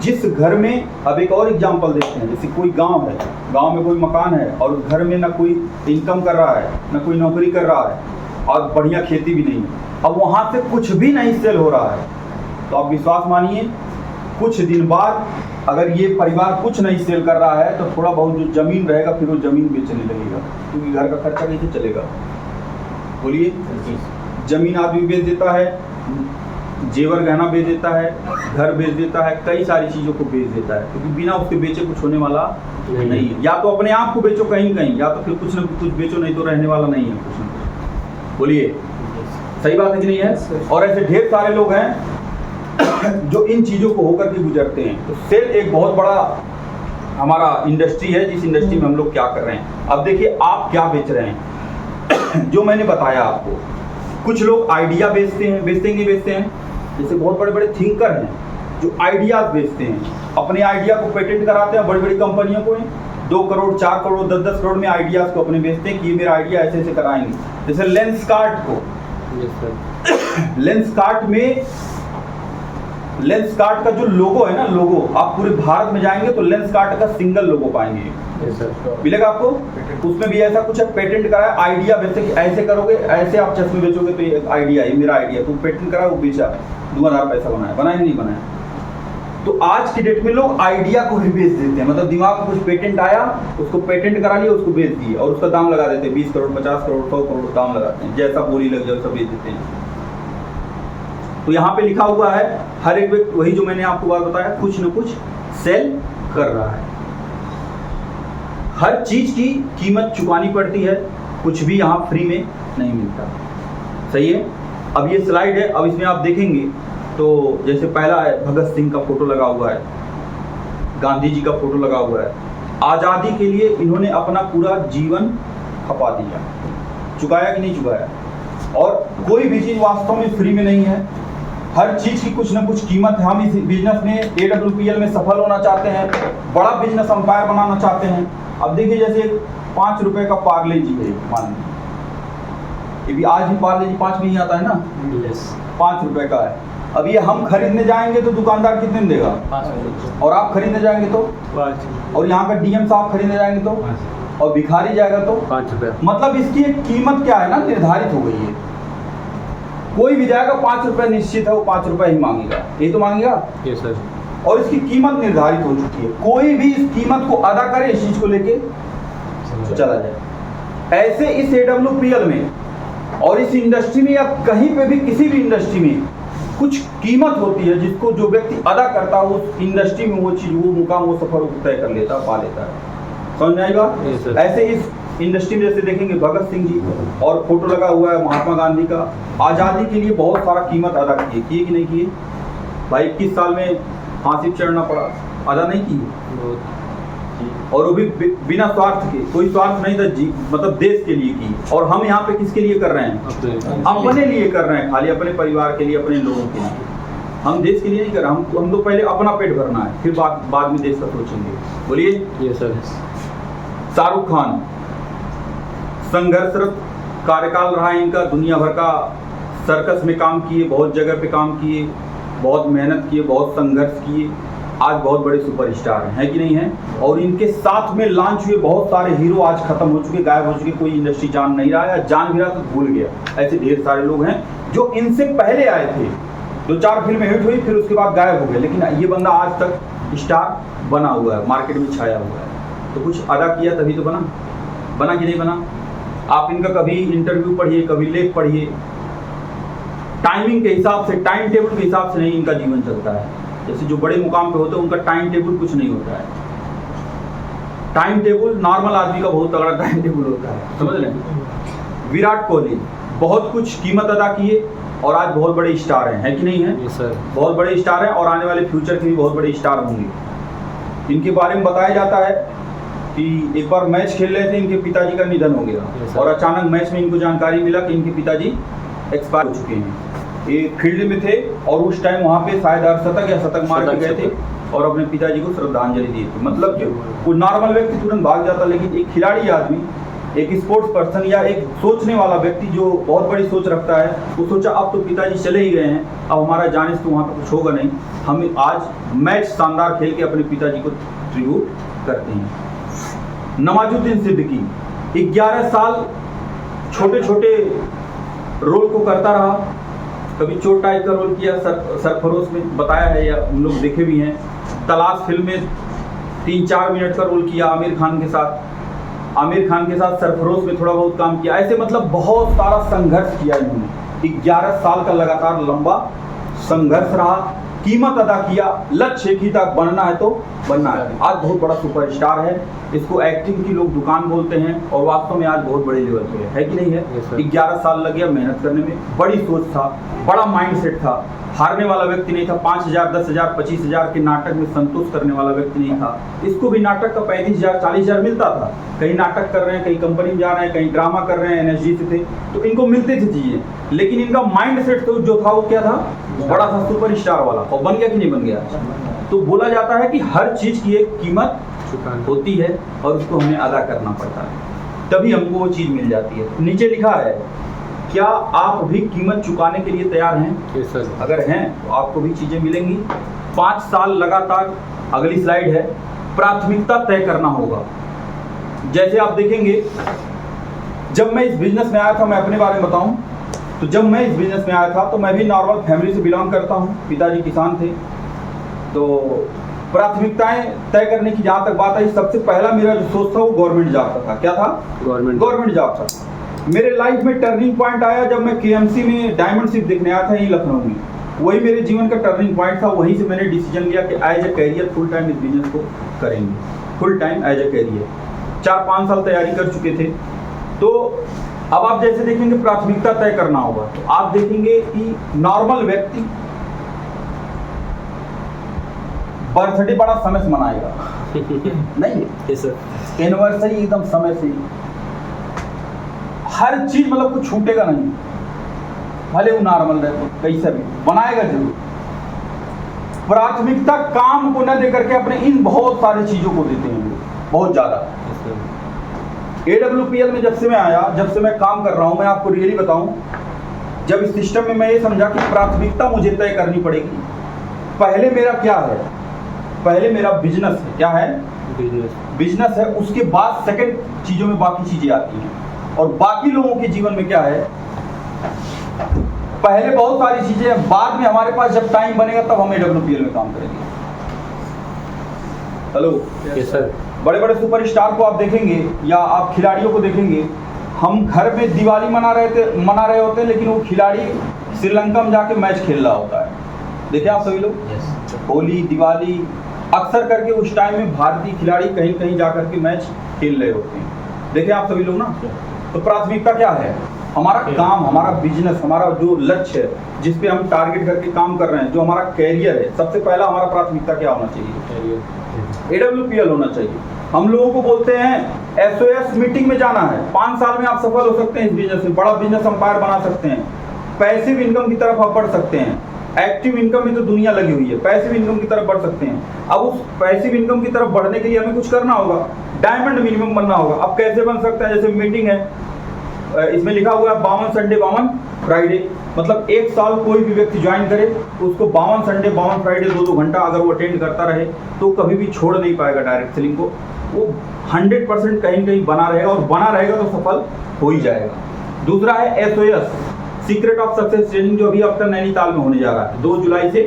जिस घर में, अब एक और एग्जांपल देखते हैं, जैसे कोई गांव है, गांव में कोई मकान है और उस घर में ना कोई इनकम कर रहा है, ना कोई नौकरी कर रहा है और बढ़िया खेती भी नहीं है। अब वहाँ से कुछ भी नहीं सेल हो रहा है, तो आप विश्वास मानिए कुछ दिन बाद अगर ये परिवार कुछ नहीं सेल कर रहा है तो थोड़ा बहुत जो ज़मीन रहेगा फिर वो ज़मीन बेचने लगेगा, क्योंकि घर का खर्चा कैसे चलेगा? बोलिए। ज़मीन आदमी बेच देता है, जेवर गहना बेच देता है, घर बेच देता है, कई सारी चीज़ों को बेच देता है, क्योंकि बिना उसके बेचे कुछ होने वाला नहीं है। या तो अपने आप को बेचो कहीं कहीं, या तो फिर कुछ न कुछ बेचो, नहीं तो रहने वाला नहीं है कुछ न कुछ। बोलिए, सही बात है कि नहीं है? और ऐसे ढेर सारे लोग हैं जो इन चीज़ों को होकर के गुजरते हैं। तो सेल एक बहुत बड़ा हमारा इंडस्ट्री है, जिस इंडस्ट्री में हम लोग क्या कर रहे हैं। अब देखिए आप क्या बेच रहे हैं जो मैंने बताया आपको। कुछ लोग आइडिया बेचते हैं, बेचते हैं। जैसे बहुत बड़े बड़े थिंकर हैं जो आइडियाज बेचते हैं, अपने आइडिया को पेटेंट कराते हैं बड़ी बड़ी कंपनियों को, 2 करोड़ 4 करोड़ 10-10 करोड़ में आइडियाज को अपने बेचते हैं कि ये मेरा आइडिया ऐसे ऐसे कराएंगे। जैसे लेंस कार्ट को, लेंस कार्ट का जो लोगो है ना, लोगो आप पूरे भारत में जाएंगे तो लेंस कार्ट का सिंगल लोगो पाएंगे, मिलेगा आपको। उसमें भी ऐसा कुछ है, पेटेंट कराया आइडिया बेचते कि ऐसे करोगे, ऐसे आप चश्मे बेचोगे तो ये आइडिया है, मेरा आइडिया, तो पेटेंट कराया, वो बेचा, 2000 पैसा बनाया नहीं बनाया। तो आज की डेट में लोग आइडिया को ही बेच देते हैं, मतलब दिमाग में कुछ पेटेंट आया, उसको पेटेंट करा लिया, उसको बेच दिया और उसका दाम लगा देते हैं 20 करोड़ 50 करोड़ 100 करोड़ दाम लगाते हैं, जैसा बोली लग जाए वैसा बेच देते हैं। तो यहाँ पे लिखा हुआ है हर एक व्यक्ति, वही जो मैंने आपको बात बताया, कुछ न कुछ सेल कर रहा है। हर चीज की कीमत चुकानी पड़ती है, कुछ भी यहाँ फ्री में नहीं मिलता। सही है। अब ये स्लाइड है, अब इसमें आप देखेंगे तो जैसे पहला है भगत सिंह का फोटो लगा हुआ है, गांधी जी का फोटो लगा हुआ है। आज़ादी के लिए इन्होंने अपना पूरा जीवन खपा दिया, चुकाया कि नहीं चुकाया? और कोई भी चीज़ वास्तव में फ्री में नहीं है, हर चीज़ की कुछ न कुछ कीमत है। हम इस बिजनेस में AWPL में सफल होना चाहते हैं, बड़ा बिजनेस अंपायर बनाना चाहते हैं। अब देखिए जैसे 5 रुपए का पार्ले जी है, मान लीजिए ये भी आज भी पार्ले जी 5 में ही आता है ना, 5 रुपए का है। अब ये हम खरीदने जाएंगे तो दुकानदार कितने में देगा? 5, और आप खरीदने जाएंगे तो 5, और यहाँ का DM साहब खरीदने जाएंगे तो 5, और भिखारी जाएगा तो 5 रुपए। मतलब इसकी एक कीमत क्या है ना, निर्धारित हो गई है। कोई भी जाएगा 5 रुपए निश्चित है, वो 5 रुपए ही मांगेगा, ये तो मांगेगा। Yes sir. और इसकी कीमत निर्धारित हो चुकी है, कोई भी इस कीमत को अदा करे, इस चीज को लेके चला जाए। ऐसे इस AWPL में और इस इंडस्ट्री में या कहीं पे भी किसी भी इंडस्ट्री में कुछ कीमत होती है, जिसको जो व्यक्ति अदा करता है उस इंडस्ट्री में वो चीज, वो मुकाम, वो सफर तय कर लेता है, पा लेता है। समझ में आएगा? ऐसे इस इंडस्ट्री में जैसे देखेंगे भगत सिंह जी और फोटो लगा हुआ है महात्मा गांधी का, आज़ादी के लिए बहुत सारा कीमत अदा किए कि नहीं किए? भाई 21 साल में फांसी चढ़ना पड़ा, अदा नहीं किए, और वो भी बिना स्वार्थ के, कोई स्वार्थ नहीं था जी, मतलब देश के लिए की। और हम यहाँ पे किसके लिए कर रहे हैं? अपने लिए कर रहे हैं, खाली अपने परिवार के लिए, अपने लोगों के लिए। हम देश के लिए नहीं कर रहे, हम तो पहले अपना पेट भरना है, फिर बाद में देश का सोचेंगे। बोलिए। ये सर। शाहरुख खान, संघर्षरत कार्यकाल रहा इनका, दुनिया भर का सर्कस में काम किए, बहुत जगह पे काम किए, बहुत मेहनत किए, बहुत संघर्ष किए, आज बहुत बड़े सुपरस्टार हैं, है कि नहीं है? और इनके साथ में लॉन्च हुए बहुत सारे हीरो आज खत्म हो चुके, गायब हो चुके, कोई इंडस्ट्री जान नहीं रहा है, जान भी रहा तो भूल गया। ऐसे ढेर सारे लोग हैं जो इनसे पहले आए थे, 2-4 फिल्में हिट हुई, फिर उसके बाद गायब हो गए, लेकिन ये बंदा आज तक स्टार बना हुआ है, मार्केट में छाया हुआ है। तो कुछ अदा किया तभी तो बना कि नहीं बना? आप इनका कभी इंटरव्यू पढ़िए, कभी लेख पढ़िए, टाइमिंग के हिसाब से, टाइम टेबल के हिसाब से नहीं इनका जीवन चलता है। जैसे जो बड़े मुकाम पे होते हैं उनका टाइम टेबल कुछ नहीं होता है। टाइम टेबल नॉर्मल आदमी का बहुत तगड़ा टाइम टेबल होता है, समझ रहे हैं? विराट कोहली बहुत कुछ कीमत अदा किए और आज बहुत बड़े स्टार हैं, है कि नहीं है? सर। बहुत बड़े स्टार हैं और आने वाले फ्यूचर के भी बहुत बड़े स्टार होंगे। इनके बारे में बताया जाता है कि एक बार मैच खेल रहे थे, इनके पिताजी का निधन हो गया और अचानक मैच में इनको जानकारी मिला कि इनके पिताजी एक्सपायर हो चुके हैं। ये फील्ड में थे और उस टाइम वहाँ पे शायद अर्धशतक या शतक मार के गए थे और अपने पिताजी को श्रद्धांजलि दी थी। मतलब कि कोई नॉर्मल व्यक्ति तुरंत भाग जाता, लेकिन एक खिलाड़ी आदमी, एक स्पोर्ट्स पर्सन या एक सोचने वाला व्यक्ति जो बहुत बड़ी सोच रखता है, वो सोचा अब तो पिताजी चले ही गए हैं, अब हमारा जाने से तो वहाँ पर कुछ होगा नहीं, हम आज मैच शानदार खेल के अपने पिताजी को ट्रिब्यूट करते हैं। नवाजुद्दीन सिद्दीकी 11 साल छोटे छोटे रोल को करता रहा, कभी चोर टाइप का रोल किया, सरफरोश में बताया है या हम लोग देखे भी हैं। तलाश फिल्म में 3-4 मिनट का रोल किया आमिर खान के साथ सरफरोश में थोड़ा बहुत काम किया। ऐसे मतलब बहुत सारा संघर्ष किया इन्होंने। 11 साल का लगातार लंबा संघर्ष रहा, कीमत अदा किया, लक्ष्य एक ही था, बनना है तो बनना है। आज बहुत बड़ा सुपरस्टार है, इसको एक्टिंग की लोग दुकान बोलते हैं और वास्तव में आज बहुत बड़े लेवल पे है कि नहीं है। 11 साल लग गया मेहनत करने में, बड़ी सोच था, बड़ा माइंडसेट था, हारने वाला व्यक्ति नहीं था। 5,000, 10,000, 25,000 के नाटक में संतोष करने वाला व्यक्ति नहीं था। इसको भी नाटक का 35,000, 40,000 मिलता था। कहीं नाटक कर रहे हैं, कहीं कंपनी में जा रहे हैं, कहीं ड्रामा कर रहे हैं, NSG से थे तो इनको मिलते थे चीज़ें, लेकिन इनका माइंड सेट तो जो था वो क्या था, बड़ा था सुपरस्टार वाला। और बन गया कि नहीं बन गया। तो बोला जाता है कि हर चीज़ की एक कीमत होती है और उसको हमें अदा करना पड़ता है, तभी हमको वो चीज़ मिल जाती है। नीचे लिखा है, क्या आप भी कीमत चुकाने के लिए तैयार हैं? सर। अगर हैं तो आपको भी चीज़ें मिलेंगी। 5 साल लगातार, अगली स्लाइड है, प्राथमिकता तय करना होगा। जैसे आप देखेंगे, जब मैं इस बिजनेस में आया था, मैं अपने बारे में बताऊं तो जब मैं इस बिजनेस में आया था तो मैं भी नॉर्मल फैमिली से बिलोंग करता हूं। पिताजी किसान थे। तो प्राथमिकताएं तय करने की जहाँ तक बात आई, सबसे पहला मेरा जो सोच था वो गवर्नमेंट जॉब का था। क्या था? गवर्नमेंट जॉब था। मेरे लाइफ में टर्निंग पॉइंट आया जब मैं KMC में डायमंड शिप देखने आया था, यहीं लखनऊ में। वही मेरे जीवन का टर्निंग पॉइंट था। वहीं से मैंने डिसीजन लिया कि as a career full time इस बिजनेस को करेंगे, full time as a career. 4-5 साल तैयारी कर चुके थे। तो अब आप जैसे देखेंगे प्राथमिकता तय करना होगा, तो आप देखेंगे कि नॉर्मल व्यक्ति बर्थडे बड़ा समय से मनाएगा नहीं, एनिवर्सरी एकदम समय से, हर चीज मतलब कुछ छूटेगा नहीं, भले वो नॉर्मल रहे तो कैसे भी बनाएगा जरूर। प्राथमिकता काम को न देकर के अपने इन बहुत सारी चीजों को देते हैं, बहुत ज्यादा। AWPL में जब से मैं आया, जब से मैं काम कर रहा हूं, मैं आपको रियली बताऊं, जब इस सिस्टम में मैं ये समझा कि प्राथमिकता मुझे तय करनी पड़ेगी। पहले मेरा क्या है? पहले मेरा बिजनेस है। क्या है? बिजनेस है। उसके बाद सेकंड चीजों में बाकी चीजें आती हैं। और बाकी लोगों के जीवन में क्या है, पहले बहुत सारी चीजें हैं, बाद में हमारे पास जब टाइम बनेगा तब हम AWPL में काम करेंगे। Hello sir. बड़े बड़े सुपरस्टार को आप देखेंगे या आप खिलाड़ियों को देखेंगे, हम घर में दिवाली मना रहे होते हैं, लेकिन वो खिलाड़ी श्रीलंका में जाके मैच खेल रहा होता है। देखे आप सभी लोग, होली, दिवाली, अक्सर करके उस टाइम में भारतीय खिलाड़ी कहीं कहीं जाकर के मैच खेल रहे होते हैं। देखे आप सभी लोग ना। तो प्राथमिकता क्या है? हमारा काम, हमारा बिजनेस, हमारा जो लक्ष्य है, जिस पे हम टारगेट करके काम कर रहे हैं, जो हमारा कैरियर है, सबसे पहला हमारा प्राथमिकता क्या होना चाहिए? AWPL होना चाहिए। हम लोगों को बोलते हैं SOS मीटिंग में जाना है। 5 साल में आप सफल हो सकते हैं इस बिजनेस में, बड़ा बिजनेस एम्पायर बना सकते हैं, पैसिव इनकम की तरफ आप बढ़ सकते हैं। एक्टिव इनकम में तो दुनिया लगी हुई है, पैसिव इनकम की तरफ बढ़ सकते हैं। अब उस पैसिव इनकम की तरफ बढ़ने के लिए हमें कुछ करना होगा, डायमंड मिनिमम बनना होगा। अब कैसे बन सकते हैं? जैसे मीटिंग है, इसमें लिखा हुआ है 52 संडे 52 फ्राइडे, मतलब 1 साल कोई भी व्यक्ति ज्वाइन करे तो उसको 52 संडे 52 फ्राइडे 2-2 घंटा अगर वो अटेंड करता रहे तो कभी भी छोड़ नहीं पाएगा डायरेक्ट सेलिंग को। वो 100% कहीं कहीं बना रहेगा, और बना रहेगा तो सफल हो ही जाएगा। दूसरा है SOS, secret of success training, जो अभी आपका नैनीताल में होने जा रहा है 2 जुलाई से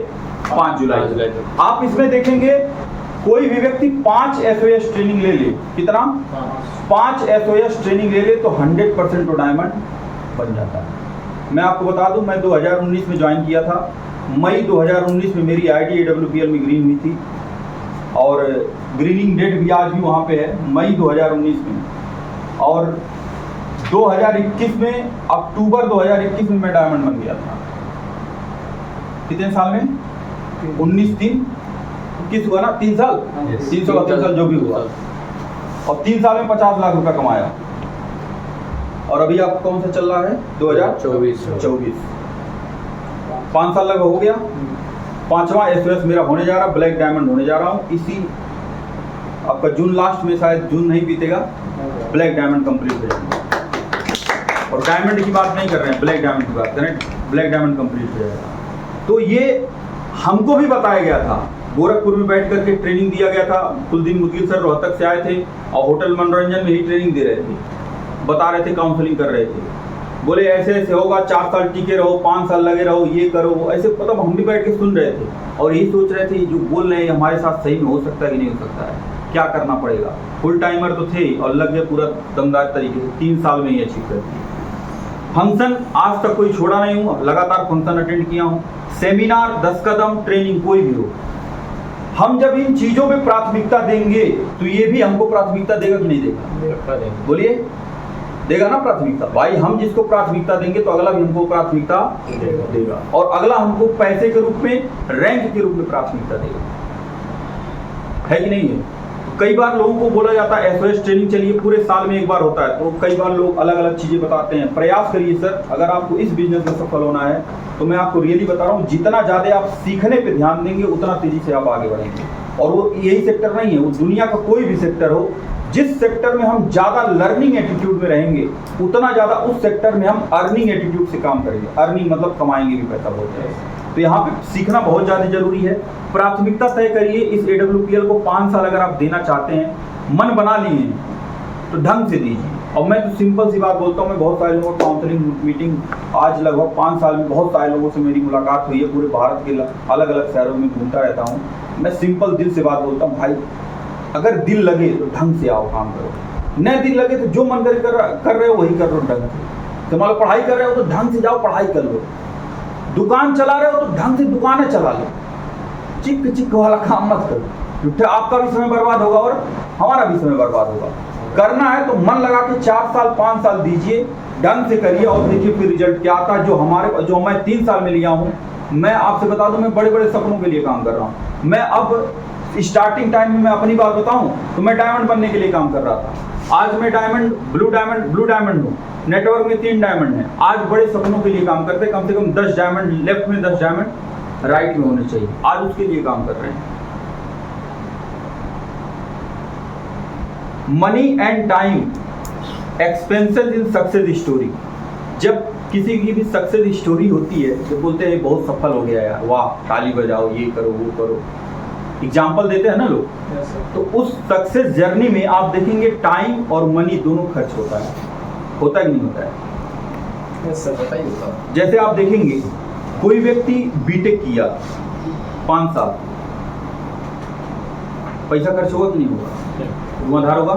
5 जुलाई। आप इसमें देखेंगे कोई भी व्यक्ति 5 SOS ट्रेनिंग ले ले, कितना? 5 SOS ट्रेनिंग ले ले तो 100% तो डायमंड बन जाता है। मैं आपको बता दूं, मैं 2019 में ज्वाइन किया था। मई 2019 में मेरी ID AWPL में ग्रीन हुई थी, और ग्रीनिंग डेट भी आज भी वहाँ पे है, मई 2019 में। और 2021 में, अक्टूबर 2021 में मैं डायमंड बन गया था। कितने साल में? 19-3-21 हुआ ना, 3 साल, 3 साल जो भी हुआ, और 3 साल में 50 लाख रुपया कमाया। और अभी आप कौन सा चल रहा है? 2024। 5 साल लगभग हो गया। 5वां SOS मेरा होने जा रहा, ब्लैक डायमंड होने जा रहा हूँ। इसी आपका जून लास्ट में, शायद जून नहीं बीतेगा, ब्लैक डायमंड कंप्लीट हो जाएगा। और डायमंड की बात नहीं कर रहे हैं, ब्लैक डायमंड की बात कर रहे हैं, ब्लैक डायमंड कंप्लीट हो जाएगा। तो ये हमको भी बताया गया था, गोरखपुर में बैठ करके ट्रेनिंग दिया गया था। कुलदीप मुदगिल सर रोहतक से आए थे और होटल मनोरंजन में ही ट्रेनिंग दे रहे थे, बता रहे थे, काउंसलिंग कर रहे थे। बोले ऐसे ऐसे होगा, 4 साल टिके रहो, 5 साल लगे रहो, ये करो वो, ऐसे मतलब हम भी बैठ के सुन रहे थे और यही सोच रहे थे जो बोल रहे हैं हमारे साथ सही में हो सकता है कि नहीं हो सकता है, क्या करना पड़ेगा। फुल टाइमर तो थे और लग गए पूरा दमदार तरीके से, 3 साल में ही अचीव कर दिए। फंक्शन आज तक कोई छोड़ा नहीं हूँ, लगातार फंक्शन अटेंड किया हूँ, सेमिनार, 10 कदम, ट्रेनिंग कोई भी हो। हम जब इन चीजों पे प्राथमिकता देंगे तो ये भी हमको प्राथमिकता देगा कि नहीं देगा? बोलिए, देगा ना प्राथमिकता। भाई हम जिसको प्राथमिकता देंगे तो अगला भी हमको प्राथमिकता देगा और अगला हमको पैसे के रूप में, रैंक के रूप में प्राथमिकता देगा, है कि नहीं है? कई बार लोगों को बोला जाता है एसओएस ट्रेनिंग चलिए पूरे साल में एक बार होता है, तो कई बार लोग अलग अलग चीजें बताते हैं। प्रयास करिए सर, अगर आपको इस बिजनेस में सफल होना है तो मैं आपको रियली बता रहा हूँ, जितना ज्यादा आप सीखने पे ध्यान देंगे उतना तेजी से आप आगे बढ़ेंगे। और वो यही सेक्टर नहीं है, वो दुनिया का कोई भी सेक्टर हो, जिस सेक्टर में हम ज्यादा लर्निंग एटीट्यूड में रहेंगे उतना ज्यादा उस सेक्टर में हम अर्निंग एटीट्यूड से काम करेंगे। अर्निंग मतलब कमाएंगे भी पैसा बहुत ज़्यादा। तो यहाँ पे सीखना बहुत ज़्यादा जरूरी है। प्राथमिकता तय करिए। इस AWPL को 5 साल अगर आप देना चाहते हैं, मन बना लिए हैं तो ढंग से दीजिए। और मैं तो सिंपल सी बात बोलता हूँ, मैं बहुत सारे लोगों को काउंसलिंग मीटिंग, आज लगभग 5 साल में बहुत सारे लोगों से मेरी मुलाकात हुई है, पूरे भारत के अलग अलग शहरों में घूमता रहता हूँ। मैं सिंपल दिल से बात बोलता हूँ, भाई अगर दिल लगे तो ढंग से आओ, काम करो। न दिल लगे तो जो मन कर रहे हो वही कर लो ढंग से। तो मान लो पढ़ाई कर रहे हो तो ढंग से जाओ पढ़ाई कर लो। दुकान चला रहे हो तो ढंग से दुकानें चला लो। चिक चिक वाला काम मत करो, आपका भी समय बर्बाद होगा और हमारा भी समय बर्बाद होगा। करना है तो मन लगा के 4 साल 5 साल दीजिए, ढंग से करिए और देखिए फिर रिजल्ट क्या आता है। जो मैं 3 साल में लिया हूँ, मैं आपसे बता दूं, मैं बड़े बड़े सपनों के लिए काम कर रहा हूँ। मैं अब स्टार्टिंग टाइम में मैं अपनी बात बताऊं तो मैं डायमंड बनने के लिए काम कर रहा था। आज मैं ब्लू डायमंड हूँ। नेटवर्क में 3 डायमंड हैं। आज बड़े सपनों के लिए काम करते हैं, कम से कम 10 डायमंड लेफ्ट में, 10 डायमंड राइट में होने चाहिए। आज उसके लिए काम कर रहे हैं। Money and time expenses in success story. जब किसी की भी सक्सेस स्टोरी होती है तो बोलते हैं बहुत सफल हो गया यार, वाह ताली बजाओ, ये करो वो करो, एग्जाम्पल देते हैं ना लोग। तो उस सक्सेस जर्नी में आप देखेंगे टाइम और मनी दोनों खर्च होता है कि नहीं होता है? सर बताइए। जैसे आप देखेंगे कोई व्यक्ति बीटेक किया 5 साल, पैसा खर्च होगा कि नहीं होगा? धुआंधार होगा।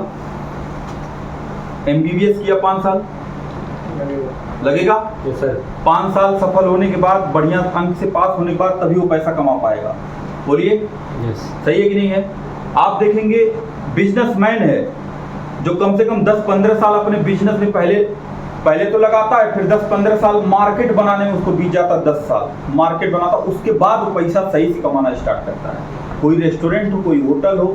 MBBS किया 5 साल, लगेगा? सर 5 साल सफल होने के बाद, बढ़िया अंक से पास होने के बाद तभी वो पैसा कमा पाएगा। बोलिए सही है कि नहीं है? आप देखेंगे बिजनेसमैन है जो कम से कम 10-15 साल अपने बिजनेस में पहले तो लगाता है, फिर 10-15 साल मार्केट बनाने में उसको बीत जाता, 10 साल मार्केट बनाता, उसके बाद वो पैसा सही से कमाना स्टार्ट करता है। कोई रेस्टोरेंट हो, कोई होटल हो,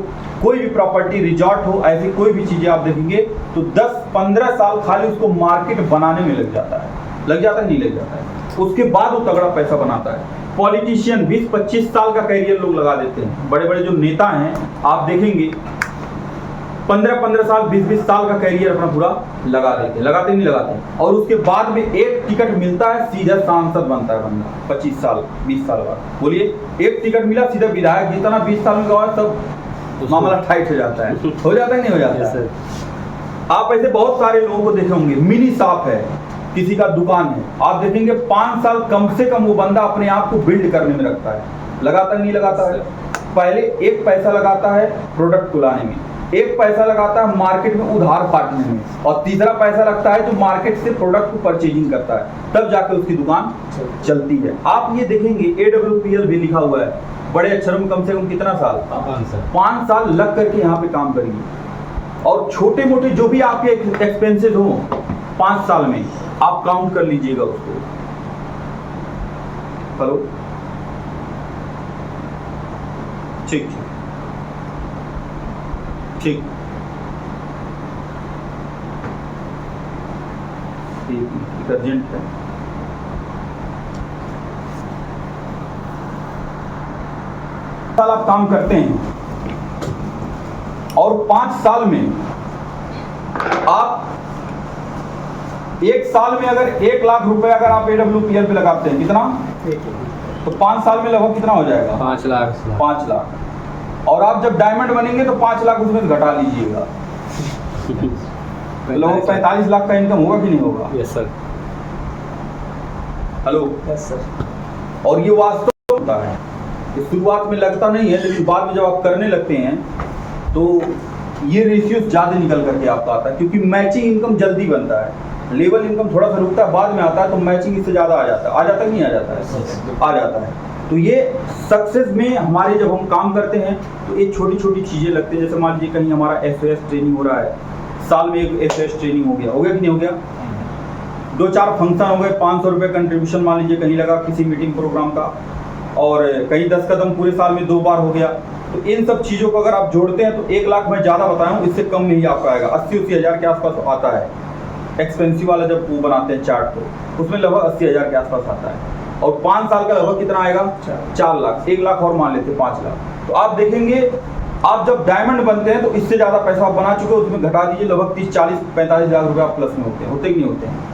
कोई भी प्रॉपर्टी, रिजॉर्ट हो, ऐसी कोई भी चीजें आप देखेंगे तो 10-15 साल खाली उसको मार्केट बनाने में लग जाता है। नहीं लग जाता है, उसके बाद वो तगड़ा पैसा बनाता है। पॉलिटिशियन 20-25 साल का कैरियर लोग लगा देते हैं। बड़े बड़े जो नेता हैं आप देखेंगे 15-15 साल 20-20 साल का कैरियर अपना पूरा लगाते नहीं लगाते, और उसके बाद में एक टिकट मिलता है, सीधा सांसद बनता है बंदा 25 साल 20 साल बाद। बोलिए, एक टिकट मिला सीधा विधायक, जितना 20 साल में गवा सब मामला टाइट हो जाता है। हो जाता है नहीं हो जाता है? आप ऐसे बहुत सारे लोगों को देखे होंगे, मिनी शॉप है, किसी का दुकान है, आप देखेंगे 5 साल कम से कम वो बंदा अपने आप को बिल्ड करने में रखता है। लगाता नहीं लगाता है? पहले एक पैसा लगाता है प्रोडक्ट को लाने में, एक पैसा लगाता है मार्केट में उधार फाटने में, और तीसरा पैसा लगता है जो मार्केट से प्रोडक्ट को परचेजिंग करता है, तब जाके उसकी दुकान चलती है। आप ये देखेंगे AWPL भी लिखा हुआ है बड़े अक्षरों में, कम से कम कितना साल? 5 साल लग करके यहाँ पे काम करिए। और छोटे मोटे जो भी आपके एक्सपेंसेस हो 5 साल में आप काउंट कर लीजिएगा उसको। हेलो, ठीक ठीक, एक अर्जेंट है। साल आप काम करते हैं और 5 साल में आप 1 साल में अगर 1 लाख रुपए अगर आप AWPL पे लगाते हैं, कितना? तो 5 साल में लगभग कितना हो जाएगा? 5 लाख। 5 लाख। और आप जब डायमंड बनेंगे तो 5 लाख उसमें घटा लीजिएगा, लगभग 45 लाख का इनकम होगा कि नहीं होगा? Yes sir. Hello, yes sir. और ये वास्तव होता है, ये शुरुआत में लगता नहीं है, लेकिन बाद में जब आप करने लगते हैं तो ये रेशियो ज़्यादा निकल करके आपका आता है, क्योंकि मैचिंग इनकम जल्दी बनता है, लेवल इनकम थोड़ा सा रुकता है, बाद में आता है, तो मैचिंग इससे ज़्यादा आ जाता है। आ जाता है कि नहीं आ जाता है? आ जाता है। तो ये सक्सेस में हमारे जब हम काम करते हैं तो ये छोटी छोटी चीज़ें लगती हैं। जैसे मान लीजिए कहीं हमारा SOS ट्रेनिंग हो रहा है, साल में एक SOS ट्रेनिंग हो गया कि नहीं हो गया? 2-4 फंक्शन हो गए, 500 रुपये कंट्रीब्यूशन मान लीजिए कहीं लगा किसी मीटिंग प्रोग्राम का, और कहीं 10 कदम पूरे साल में 2 बार हो गया। तो इन सब चीज़ों को अगर आप जोड़ते हैं तो 1 लाख मैं ज़्यादा बताया हूँ, इससे कम में ही आपका आएगा, 80-80 हज़ार के आसपास आता है। एक्सपेंसिव वाला जब वो बनाते हैं चार्ट तो उसमें लगभग 80 हज़ार के आसपास आता है, और 5 साल का लगभग कितना आएगा? 4 लाख। 1 लाख और मान लेते 5 लाख। तो आप देखेंगे आप जब डायमंड बनते हैं तो इससे ज़्यादा पैसा आप बना चुके हो, उसमें घटा दीजिए लगभग 30-40-45 हज़ार रुपये आप प्लस में होते कि नहीं होते हैं?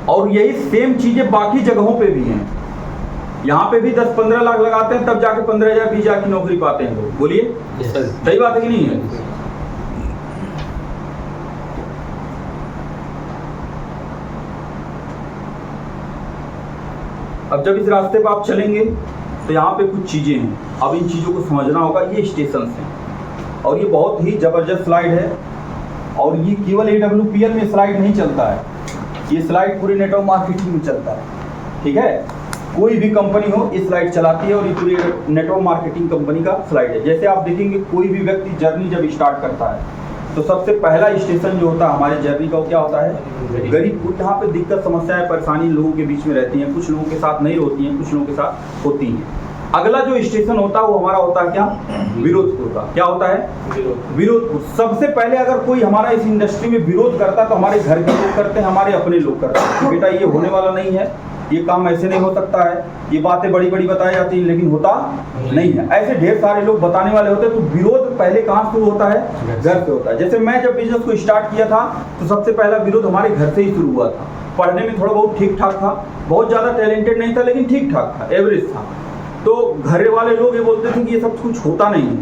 और यही सेम चीज़ें बाकी जगहों पे भी हैं। यहाँ पे भी 10-15 लाख लगाते हैं, तब जाके 15,000-20 हज़ार की नौकरी पाते हैं लोग। बोलिए, सही बात है कि नहीं है? अब जब इस रास्ते पर आप चलेंगे तो यहाँ पे कुछ चीज़ें हैं, अब इन चीज़ों को समझना होगा। ये स्टेशन हैं और ये बहुत ही ज़बरदस्त स्लाइड है, और ये केवल AWPL में स्लाइड नहीं चलता है, ये स्लाइड पूरे नेटवर्क मार्केटिंग में चलता है। ठीक है, कोई भी कंपनी हो इस स्लाइड चलाती है, और ये पूरी नेटवर्क मार्केटिंग कंपनी का स्लाइड है। जैसे आप देखेंगे कोई भी व्यक्ति जर्नी जब स्टार्ट करता है तो सबसे पहला स्टेशन जो होता है हमारे जर्नी का वो क्या होता है? गरीब। यहाँ पे दिक्कत, समस्याएं, परेशानी लोगों के बीच में रहती हैं, कुछ लोगों के साथ नहीं होती हैं, कुछ लोगों के साथ होती हैं। अगला जो स्टेशन होता है वो हमारा होता है क्या? विरोधपुर का। क्या होता है? विरोधपुर। सबसे पहले अगर कोई हमारा इस इंडस्ट्री में विरोध करता है तो हमारे घर के लोग करते हैं, हमारे अपने लोग करते हैं कि बेटा ये होने वाला नहीं है, ये काम ऐसे नहीं हो सकता है, ये बातें बड़ी बड़ी बताई जाती हैं लेकिन होता नहीं है। ऐसे ढेर सारे लोग बताने वाले होते हैं। तो विरोध पहले कहाँ शुरू होता है? घर से होता है। जैसे मैं जब बिजनेस को स्टार्ट किया था तो सबसे पहला विरोध हमारे घर से ही शुरू हुआ था। पढ़ने में थोड़ा बहुत ठीक ठाक था, बहुत ज़्यादा टैलेंटेड नहीं था, लेकिन ठीक ठाक था, एवरेज था। तो घर वाले लोग ये बोलते थे कि ये सब कुछ होता नहीं है,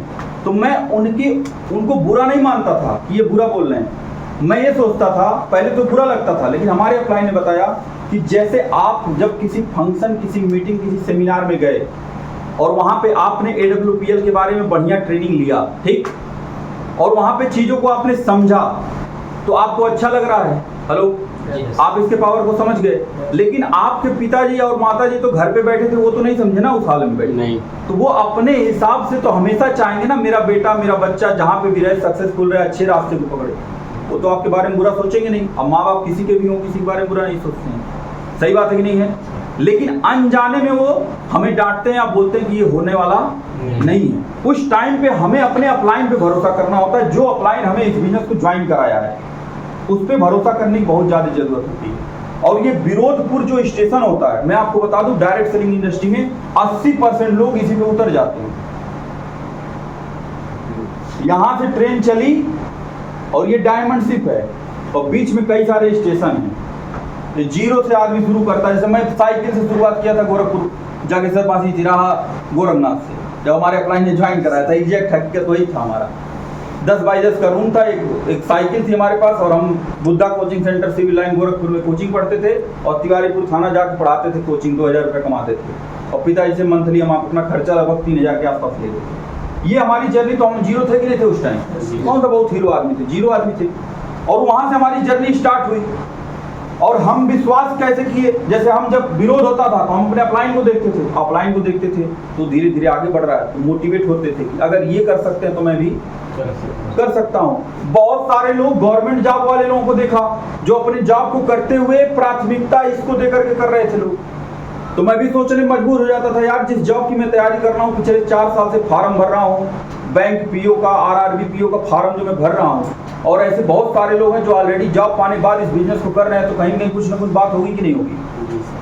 तो मैं उनको बुरा नहीं मानता था कि ये बुरा बोल रहे हैं। मैं ये सोचता था, पहले तो बुरा लगता था, लेकिन हमारे अपलाइन ने बताया कि जैसे आप जब किसी फंक्शन, किसी मीटिंग, किसी सेमिनार में गए और वहाँ पे आपने AWPL के बारे में बढ़िया ट्रेनिंग लिया, ठीक, और वहाँ पे चीज़ों को आपने समझा तो आपको अच्छा लग रहा है। हेलो, आप इसके पावर को समझ गए, लेकिन आपके पिताजी और माताजी तो घर पे बैठे थे, वो तो नहीं समझे ना उस हाल में बैठे नहीं, तो वो अपने हिसाब से तो हमेशा चाहेंगे ना मेरा बेटा, मेरा बच्चा जहाँ पे भी रहे सक्सेसफुल रहे, अच्छे रास्ते को पकड़े। वो तो आपके बारे में बुरा सोचेंगे नहीं। अब माँ बाप किसी के भी हों, किसी के बारे में बुरा नहीं सोचते हैं, सही बात है कि नहीं है? लेकिन अनजाने में वो हमें डांटते हैं या बोलते हैं कि ये होने वाला नहीं है। उस टाइम पे हमें अपने अपलाइन पे भरोसा करना होता है। जो अपलाइन हमें इस बिजनेस को ज्वाइन कराया है उस पर भरोसा करने की बहुत ज़्यादा जरूरत होती है। और ये विरोधपुर जो स्टेशन होता है, मैं आपको बता दूं, डायरेक्ट सेलिंग इंडस्ट्री में 80% लोग इसी पे उतर जाते हैं। यहाँ से ट्रेन चली और ये डायमंड शिप है और बीच में कई सारे स्टेशन हैं। ये जीरो से आदमी शुरू करता है। जैसे मैं साइकिल से शुरुआत किया था गोरखपुर जाके सरपासी तिराहा गोरखनाथ से, जब हमारे अपलाइन ने ज्वाइन कराया था। एग्जैक्ट हकीकत वही था। हमारा 10 बाई 10 का रूम था, एक साइकिल थी हमारे पास, और हम Buddha coaching centre civil line Gorakhpur में कोचिंग पढ़ते थे और तिवारीपुर थाना जाकर पढ़ाते थे कोचिंग। 2,000 रुपये कमाते थे और पिताजी से मंथली हम अपना खर्चा लगभग 3,000 के आसपास लेते थे। ये हमारी जर्नी। तो हम जीरो थे कि नहीं थे उस टाइम? कौन सा बहुत हीरो आदमी थे? जीरो आदमी थे। और वहाँ से हमारी जर्नी स्टार्ट हुई। और हम विश्वास कैसे किए? जैसे हम जब विरोध होता था तो हम अपने अपलाइन को देखते थे, अपलाइन को देखते थे तो धीरे धीरे आगे बढ़ रहा है, तो मोटिवेट होते थे कि अगर ये कर सकते हैं तो मैं भी कर सकता हूँ। बहुत सारे लोग गवर्नमेंट जॉब वाले लोगों को देखा जो अपने जॉब को करते हुए प्राथमिकता इसको देकर के कर रहे थे लोग। तो मैं भी सोचने मजबूर हो जाता था, यार जिस जॉब की मैं तैयारी कर रहा हूँ, पिछले 4 साल से फार्म भर रहा हूँ, बैंक पीओ का, RRB पीओ का फार्म जो मैं भर रहा हूँ, और ऐसे बहुत सारे लोग हैं जो ऑलरेडी जॉब पाने के बाद इस बिजनेस को कर रहे हैं, तो कहीं कहीं कुछ ना कुछ बात होगी कि नहीं होगी?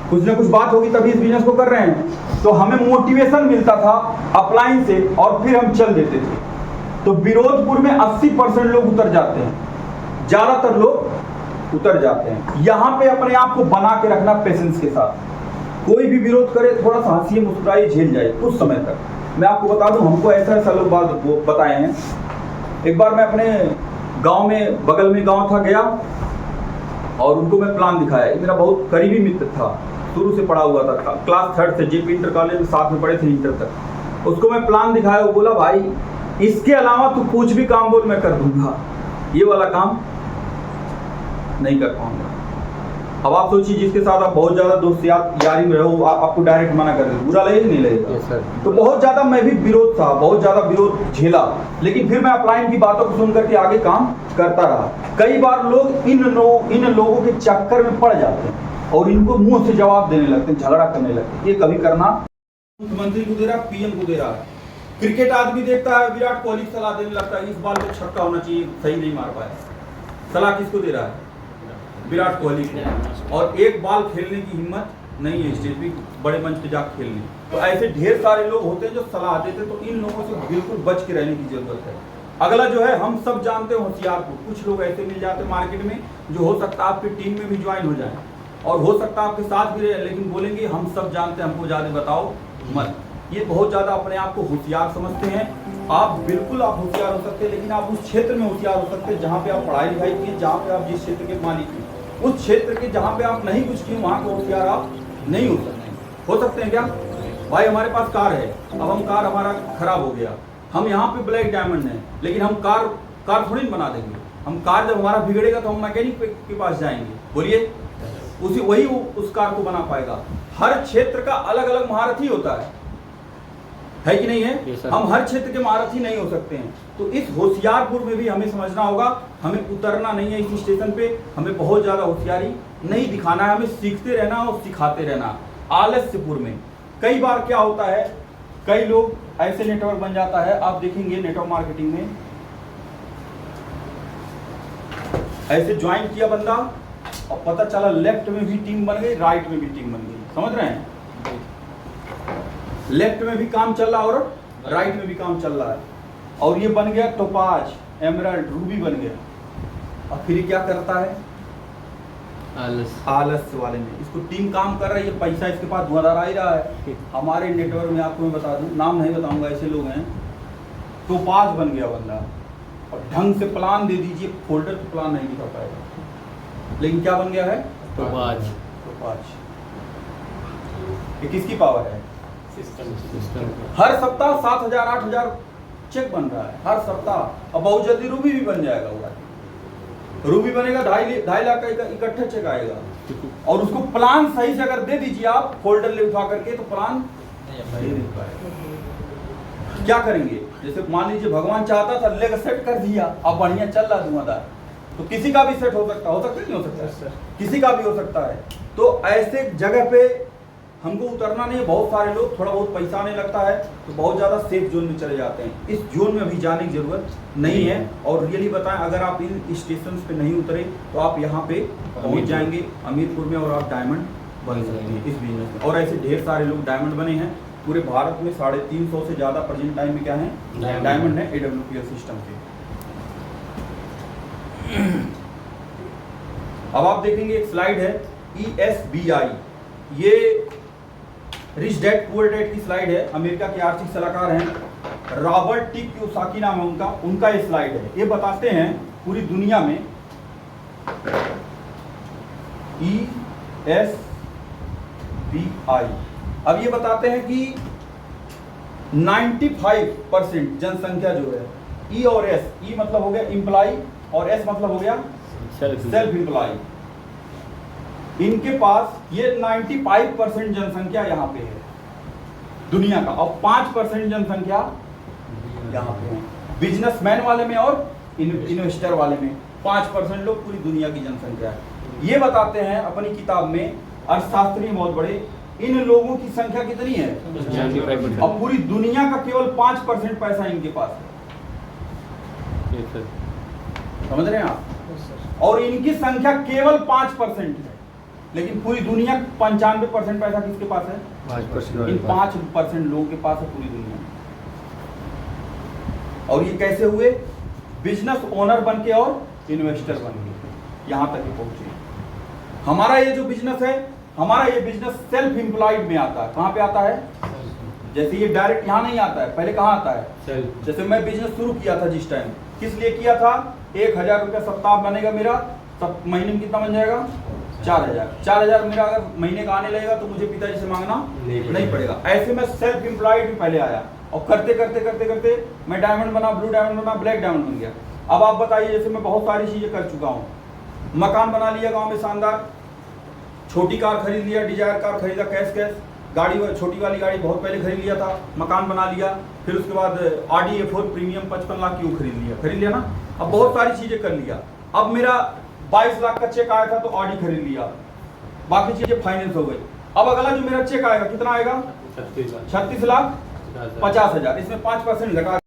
कुछ ना कुछ बात होगी तभी इस बिजनेस को कर रहे हैं। तो हमें मोटिवेशन मिलता था अपलाइन से और फिर हम चल देते थे। तो विरोधपुर में 80% लोग उतर जाते हैं, ज़्यादातर लोग उतर जाते हैं। यहाँ पे अपने आप को बना के रखना पेशेंस के साथ। कोई भी विरोध करे थोड़ा सा हंसिए, मुस्कुराइए, झेल जाए कुछ समय तक। मैं आपको बता दूं, हमको ऐसा लोग बात बताए हैं। एक बार मैं अपने गांव में, बगल में गांव था, गया और उनको मैं प्लान दिखाया। ये मेरा बहुत करीबी मित्र था, शुरू से पढ़ा हुआ था, क्लास 3 से जेपी इंटर कॉलेज में साथ में पढ़े थे इंटर तक। उसको मैं प्लान दिखाया, वो बोला भाई इसके अलावा तू कुछ भी काम बोल मैं कर दूंगा, ये वाला काम नहीं कर पाऊंगा। अब आप सोचिए जिसके साथ आप बहुत ज़्यादा दोस्त यारी में रहो, आपको डायरेक्ट मना कर दे, बुरा लगेगा नहीं लगेगा? तो बहुत ज़्यादा मैं भी विरोध था, बहुत ज़्यादा विरोध झेला, लेकिन फिर मैं अपलाइन की बातों को सुन करके आगे काम करता रहा। कई बार लोग इन लोगों के चक्कर में पड़ जाते हैं और इनको मुंह से जवाब देने लगते हैं, झगड़ा करने लगते हैं। ये कभी करना, मुख्यमंत्री को दे रहा, पीएम को दे रहा है। क्रिकेट आदमी देखता है, विराट कोहली की सलाह देने लगता है, इस बार तो छक्का होना चाहिए, सही नहीं मार पाया। सलाह किसको दे रहा है? विराट कोहली को। और एक बाल खेलने की हिम्मत नहीं है स्टेज पे बड़े मंच पे जाकर खेलने। तो ऐसे ढेर सारे लोग होते हैं जो सलाह देते हैं, तो इन लोगों से बिल्कुल बच के रहने की जरूरत है। अगला जो है, हम सब जानते हैं होशियारपुर, कुछ लोग ऐसे मिल जाते हैं मार्केट में जो हो सकता है आपकी टीम में भी ज्वाइन हो जाए और हो सकता है आपके साथ भी रहे, लेकिन बोलेंगे हम सब जानते हैं, हमको ज़्यादा बताओ मत। ये बहुत ज़्यादा अपने आप को होशियार समझते हैं। आप बिल्कुल आप होशियार हो सकते हैं, लेकिन आप उस क्षेत्र में होशियार हो सकते हैं जहाँ पे आप पढ़ाई लिखाई किए, जहाँ पे आप जिस क्षेत्र के मालिक हैं, उस क्षेत्र के जहाँ पे आप नहीं कुछ किए वहाँ के होशियार आप नहीं हो सकते। हो सकते हैं क्या? भाई हमारे पास कार है, अब हम कार हमारा खराब हो गया, हम यहाँ पे ब्लैक डायमंड है, लेकिन हम कार थोड़ी बना देंगे। हम कार जब हमारा बिगड़ेगा तो हम मैकेनिक के पास जाएंगे, बोलिए, वही उस कार को बना पाएगा। हर क्षेत्र का अलग अलग महारथी होता है कि नहीं है? हम हर क्षेत्र के महारथी नहीं हो सकते हैं। तो इस होशियारपुर में भी हमें समझना होगा, हमें उतरना नहीं है इस स्टेशन पे, हमें बहुत ज़्यादा होशियारी नहीं दिखाना है, हमें सीखते रहना और सिखाते रहना। आलस्यपुर में कई बार क्या होता है, कई लोग ऐसे नेटवर्क बन जाता है, आप देखेंगे नेटवर्क मार्केटिंग में ऐसे ज्वाइन किया बंदा और पता चला लेफ्ट में भी टीम बन गई, राइट में भी टीम बन गई। समझ रहे हैं? लेफ्ट में भी काम चल रहा और राइट में भी काम चल रहा है, और ये बन गया टोपाज, एमराल्ड, रूबी बन गया। और फिर क्या करता है? आलस्य वाले में इसको टीम काम कर रही है, पैसा इसके पास धुआंधार आ ही रहा है। हमारे नेटवर्क में आपको मैं बता दूं, नाम नहीं बताऊंगा, ऐसे लोग हैं, टोपाज बन गया बंदा और ढंग से प्लान दे दीजिए, फोल्डर पे प्लान नहीं दिखा पाएगा, लेकिन क्या बन गया है? टोपाज। ये किसकी पावर है? सिस्टम। हर सप्ताह 7,000 8,000 चेक बन रहा है हर सप्ताह, और बहुत जल्दी रूबी भी बन जाएगा। हुआ रूबी बनेगा, 2.5 लाख का इकट्ठा चेक आएगा, और उसको प्लान सही से अगर दे दीजिए आप फोल्डर ले उठा करके, तो प्लान नहीं दे पाएगा। क्या करेंगे? जैसे मान लीजिए भगवान चाहता था, लेग सेट कर दिया, अब बढ़िया चल रहा धुआंधार, तो किसी का भी सेट हो सकता नहीं हो सकता, किसी का भी हो सकता है। तो ऐसे जगह पे हमको उतरना नहीं है। बहुत सारे लोग थोड़ा बहुत पैसा आने लगता है तो बहुत ज़्यादा सेफ जोन में चले जाते हैं। इस जोन में अभी जाने की ज़रूरत नहीं है। और रियली बताएं, अगर आप इन स्टेशन पे नहीं उतरे तो आप यहाँ पे पहुँच जाएंगे हमीरपुर में, और आप डायमंड बन सकते हैं इस बिजनेस में। और ऐसे ढेर सारे लोग डायमंड बने हैं पूरे भारत में। 350 से ज़्यादा प्रेजेंट टाइम में क्या है, डायमंड है AWPL सिस्टम के। अब आप देखेंगे एक स्लाइड है ESBI, ये रिच डैड पुअर डैड की स्लाइड है। अमेरिका के आर्थिक सलाहकार हैं रॉबर्ट टी कियोसाकी नाम है उनका ये स्लाइड है। ये बताते हैं पूरी दुनिया में ESBI, अब ये बताते हैं कि 95% जनसंख्या जो है, E और S, E मतलब हो गया एम्प्लॉय और S मतलब हो गया सेल्फ एम्प्लॉय, इनके पास ये 95% जनसंख्या यहाँ पे है दुनिया का, और 5% जनसंख्या यहाँ पे है बिजनेसमैन वाले में और इन्वेस्टर वाले में। 5% लोग पूरी दुनिया की जनसंख्या है। ये बताते हैं अपनी किताब में अर्थशास्त्री बहुत बड़े, इन लोगों की संख्या कितनी है, और पूरी दुनिया का केवल 5% पैसा इनके पास है। समझ रहे हैं आप? और इनकी संख्या केवल 5% है, लेकिन पूरी दुनिया 95% पैसा किसके पास है? 5%। इन 5% लोगों के पास है पूरी दुनिया में। और ये कैसे हुए? बिजनेस ओनर बन के और इन्वेस्टर बन के यहाँ तक पहुंचे। हमारा ये जो बिजनेस है, हमारा ये बिजनेस सेल्फ एम्प्लॉयड में आता है। कहाँ पे आता है? जैसे ये डायरेक्ट यहाँ नहीं आता है, पहले कहाँ आता है? जैसे मैं बिजनेस शुरू किया था जिस टाइम, किस लिए किया था? 1,000 रुपया सप्ताह बनेगा मेरा, तब महीने में कितना बन जाएगा 4,000 मेरा अगर महीने का आने लगेगा तो मुझे पिताजी से मांगना नहीं पड़ेगा। ऐसे में सेल्फ एम्प्लॉयड भी पहले आया और करते करते मैं डायमंड बना, ब्लू डायमंड बना, ब्लैक डायमंड बन गया। अब आप बताइए, जैसे मैं बहुत सारी चीज़ें कर चुका हूँ, मकान बना लिया गांव में शानदार, छोटी कार खरीद लिया, डिजायर कार खरीदा कैश, गाड़ी छोटी वाली गाड़ी बहुत पहले खरीद लिया था, मकान बना लिया, फिर उसके बाद Audi A4 प्रीमियम 55 लाख की वो खरीद लिया ना। अब बहुत सारी चीज़ें कर लिया। अब मेरा 22 लाख का चेक आया था तो Audi खरीद लिया, बाकी चीज़ें फाइनेंस हो गई। अब अगला जो मेरा चेक आएगा कितना आएगा 36,50,000, इसमें 5% घटा